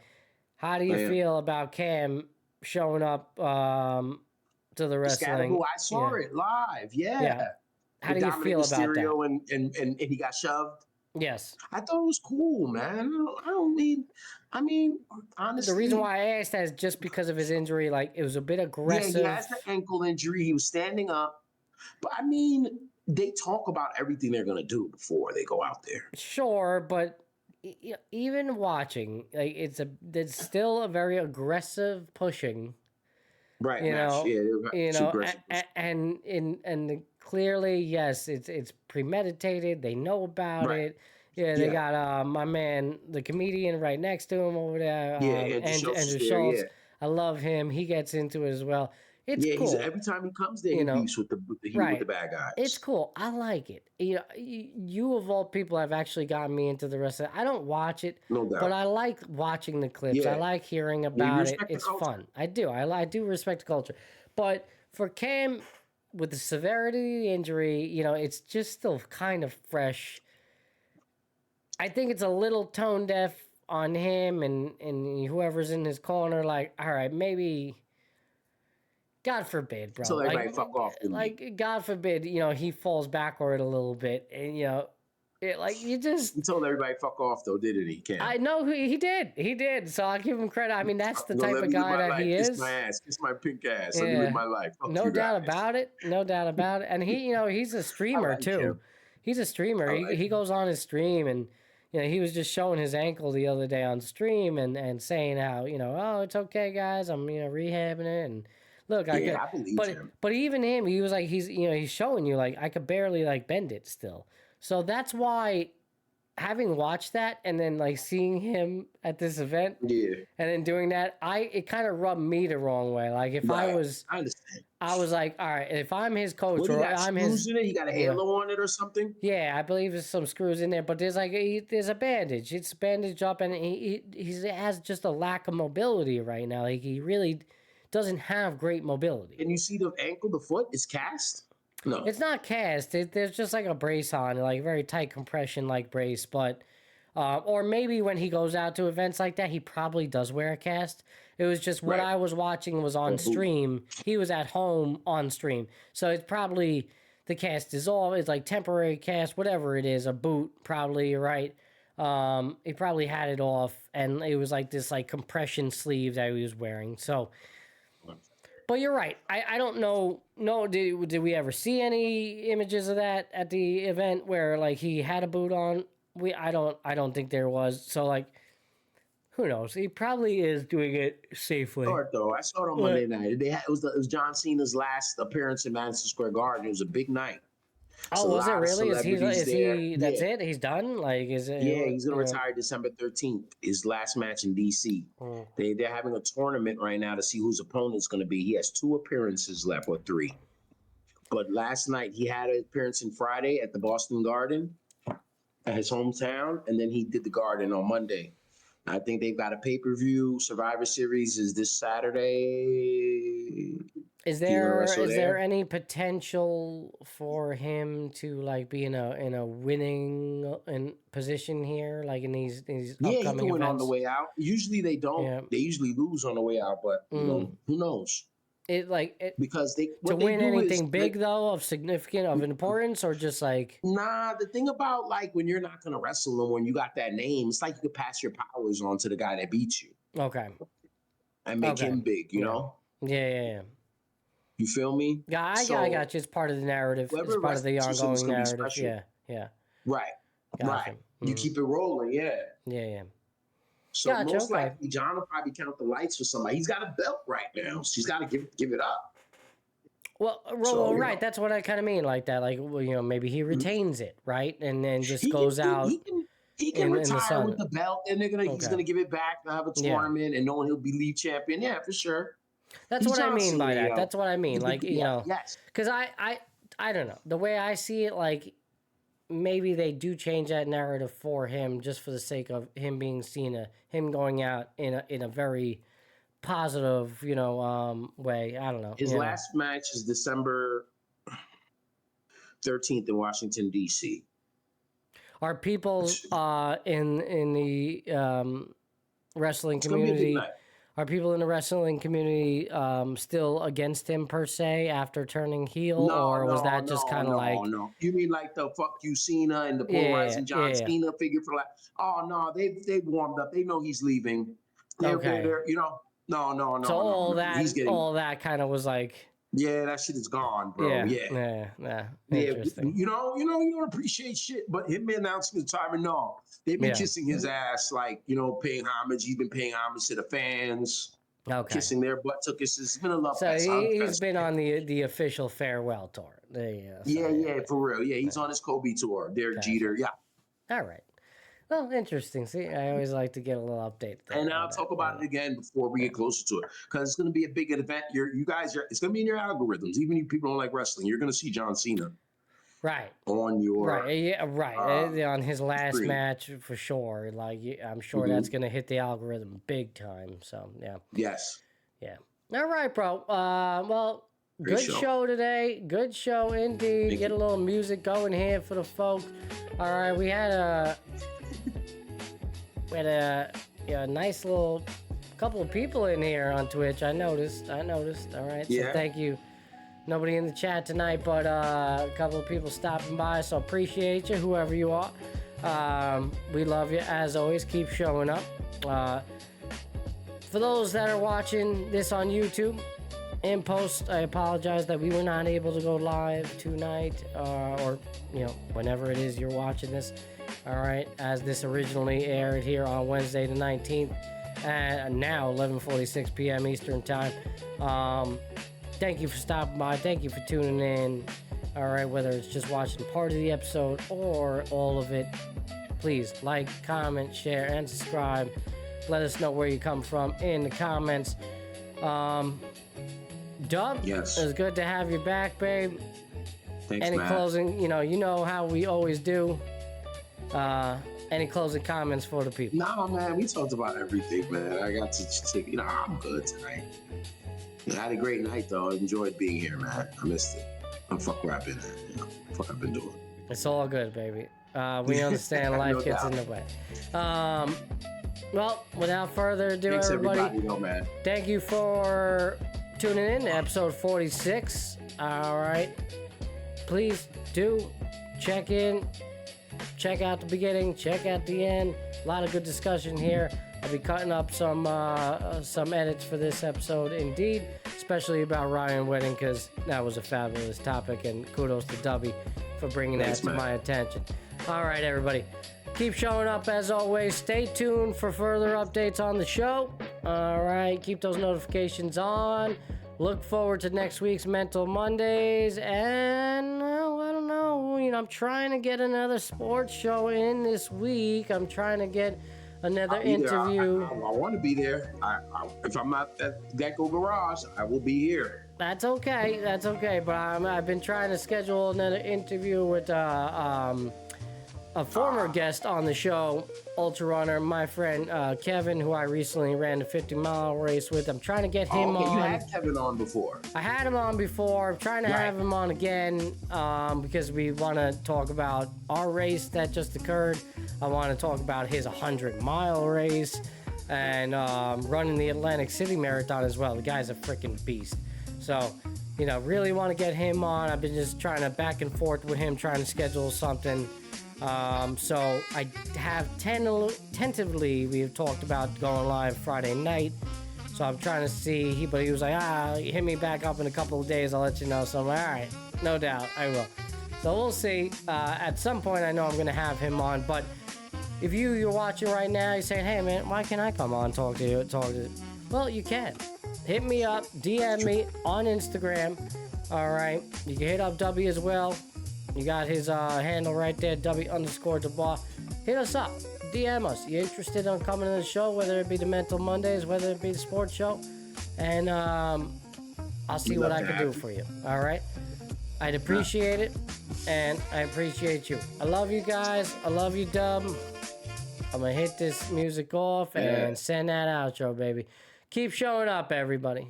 How do you feel about Cam showing up to the wrestling? I saw it live. Yeah. How do you feel about that? And he got shoved. Yes. I thought it was cool, man. I mean, honestly. The reason why I asked that is just because of his injury. Like, it was a bit aggressive. Yeah, he has the ankle injury. He was standing up. But I mean, they talk about everything they're going to do before they go out there. Sure, but even watching, like, it's still a very aggressive pushing. Right. And clearly, yes, it's premeditated. They know about it. Yeah, they got my man, the comedian, right next to him over there. Andrew Schultz. Yeah. I love him. He gets into it as well. It's cool. Every time he comes there, he beefs with the bad guys. It's cool. I like it. You of all people have actually gotten me into the rest of it. I don't watch it, no doubt, but I like watching the clips. I like hearing about it. It's fun. I do. I do respect the culture. But for Cam, with the severity of the injury, it's just still kind of fresh. I think it's a little tone deaf on him and whoever's in his corner. Like, all right, maybe. God forbid, bro. So everybody fuck off. God forbid, he falls backward a little bit, and you just. He told everybody fuck off, though, didn't he? Cam? I know he did. He did. So I'll give him credit. I mean, that's the type of guy that he is. Kiss my ass. Kiss my pink ass. Let me live my life. No doubt about it. No doubt about it. And he's a streamer too. Him. He's a streamer. He goes on his stream and. He was just showing his ankle the other day on stream and saying how oh, it's okay, guys. I'm rehabbing it and. Look, I believe him. But even him, he was like, he's showing you like I could barely like bend it still. So that's why, having watched that and then like seeing him at this event, and then doing that, it kind of rubbed me the wrong way. Like if I understand. I was like, all right, if I'm his coach or I'm his, he got a halo on it or something. Yeah, I believe there's some screws in there, but there's there's a bandage. It's bandaged up, and he has just a lack of mobility right now. Like he really doesn't have great mobility. And you see the ankle, the foot is cast? No. It's not cast. There's just like a brace on, like very tight compression like brace, but or maybe when he goes out to events like that, he probably does wear a cast. It was just what I was watching was on stream. He was at home on stream. So it's probably the cast is off. It's like temporary cast, whatever it is, a boot probably, right? He probably had it off and it was like this like compression sleeve that he was wearing. So but you're right. I don't know. No, did we ever see any images of that at the event where like he had a boot on? I don't think there was. So like, who knows? He probably is doing it safely. Short though. I saw it on Monday night. It was John Cena's last appearance in Madison Square Garden. It was a big night. Oh, was it really? Is he? That's it. He's done. Like, is it? Yeah, he's gonna retire December 13th. His last match in DC. They're having a tournament right now to see whose opponent's gonna be. He has 2 appearances left or 3. But last night he had an appearance in Friday at the Boston Garden, at his hometown, and then he did the Garden on Monday. I think they've got a pay-per-view. Survivor Series is this Saturday. Is there any potential for him to like be in a winning position here, like in these upcoming he can win events? on the way out. Usually they don't. Yeah. They usually lose on the way out, but who knows? Because to win anything big though of significant of importance or just like the thing about like when you're not gonna wrestle them when you got that name, it's like you could pass your powers on to the guy that beat you. Okay. And make him big, you know? Yeah. You feel me? Yeah, I got you. It's part of the narrative. It's part of the ongoing narrative. Yeah. Right. Gotcha. Right. You keep it rolling. Yeah. Yeah. So Gotcha, most okay. likely, John will probably count the lights for somebody. He's got a belt right now, so he's got to give it up. Well, right. That's what I kind of mean, like that. Like, well, maybe he retains it, right, and then just goes out. He can in the retire sun. with the belt, and he's gonna give it back to have a tournament, and knowing he'll be league champion. Yeah, for sure. That's what I mean by that. That's what I mean. Like, yes. Because I don't know. The way I see it, like, maybe they do change that narrative for him just for the sake of him being seen, him going out in a very positive, way. I don't know. His last match is December 13th in Washington, D.C. Are people in the wrestling community? Are people in the wrestling community still against him per se after turning heel, or was that just kind of like? No, you mean like the fuck you Cena and the polarizing John Cena figure for like? Oh no, they warmed up. They know he's leaving. They're, no. So all that kind of was like. Yeah, that shit is gone, bro. Yeah. Interesting. You don't appreciate shit, but him announcing the retirement, no. They've been kissing his ass, like, paying homage. He's been paying homage to the fans. Okay. Kissing their butt to kisses. It's been a love fest. So he's been on the official farewell tour. Yeah, for real. Yeah, he's on his Kobe tour. Derek Jeter, yeah. All right. Well, interesting. See, I always like to get a little update. And I'll talk about it again before we get closer to it, because it's going to be a big event. It's going to be in your algorithms. Even if people don't like wrestling, you're going to see John Cena. Right. On your on his last screen. Match for sure. Like I'm sure that's going to hit the algorithm big time. So yeah. Yes. Yeah. All right, bro. Well. Good show today. Good show indeed. Get a little music going here for the folks. All right, we had a nice little couple of people in here on Twitch. I noticed. All right, so thank you. Nobody in the chat tonight, but a couple of people stopping by, so appreciate you, whoever you are. We love you as always. Keep showing up. For those that are watching this on YouTube. In post, I apologize that we were not able to go live tonight, or whenever it is you're watching this. All right, as this originally aired here on Wednesday the 19th, and now 11:46 p.m. Eastern time. Thank you for stopping by. Thank you for tuning in. All right, whether it's just watching part of the episode or all of it, please like, comment, share, and subscribe. Let us know where you come from in the comments. Dub, yes, it's good to have you back, babe. Thanks, any Matt. Closing, you know how we always do. Any closing comments for the people? Nah, man, we talked about everything, man. I got to take, I'm good tonight. I had a great night, though. I enjoyed being here, man. I missed it. I'm fuck where I've been at. Fuck I've been doing. It's all good, baby. We understand life gets in the way. Well, without further ado, thanks, everybody man. Thank you for tuning in to episode 46. All right. Please do check in. Check out the beginning. Check out the end. A lot of good discussion here. I'll be cutting up some edits for this episode, indeed, especially about Ryan Wedding, because that was a fabulous topic, and kudos to Dubby for bringing that to my attention. All right, everybody. Keep showing up as always. Stay tuned for further updates on the show. All right, keep those notifications on. Look forward to next week's Mental Mondays. And I don't know, I'm trying to get another sports show in this week. I'm trying to get another interview. I want to be there. If I'm not at Gecko Garage, I will be here. That's okay. But I've been trying to schedule another interview with a former guest on the show, ultra runner, my friend Kevin, who I recently ran the 50-mile race with. I'm trying to get him on. You had Kevin on before. I had him on before. I'm trying to have him on again because we want to talk about our race that just occurred. I want to talk about his 100-mile race and running the Atlantic City Marathon as well. The guy's a freaking beast. So, really want to get him on. I've been just trying to back and forth with him, trying to schedule something. So I have tentatively, we've talked about going live Friday night. So I'm trying to see, but he was like, hit me back up in a couple of days. I'll let you know. So I'm like, all right, no doubt, I will. So we'll see. At some point, I know I'm going to have him on. But if you're watching right now, you're saying, hey, man, why can't I come on and talk to you? Well, you can. Hit me up. DM me on Instagram. All right. You can hit up W as well. You got his handle right there, W_DeBar. Hit us up. DM us. You interested in coming to the show, whether it be the Mental Mondays, whether it be the sports show. And I'll see what I can do for you. All right? I'd appreciate it. And I appreciate you. I love you guys. I love you, Dub. I'm going to hit this music off and send that outro, baby. Keep showing up, everybody.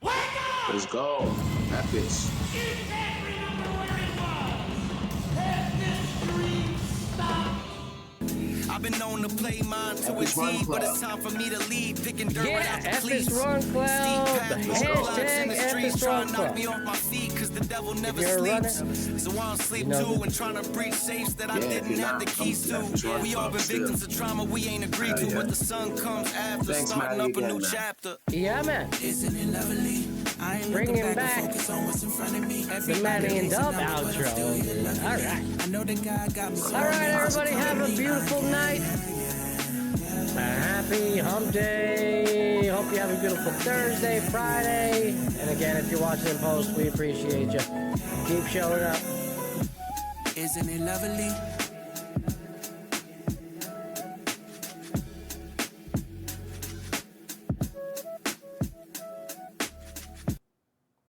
Let's go. Epis. I've been known to play mine to a T, but it's time for me to leave. Picking dirt right out the cleats. Epis Run Club. Hashtag Epis Run Club. Me off my feet, cause the devil never sleeps. So I don't sleep too, and trying to breach safes that I didn't have the keys to. We all been victims of trauma we ain't agreed to, but the sun comes after, starting up a new chapter. Yeah, man. Isn't it lovely? Bringing back the Matty and Dub outro. All right. All right, everybody, have a beautiful night. A happy hump day. Hope you have a beautiful Thursday, Friday. And again, if you're watching in post, we appreciate you. Keep showing up. Isn't it lovely?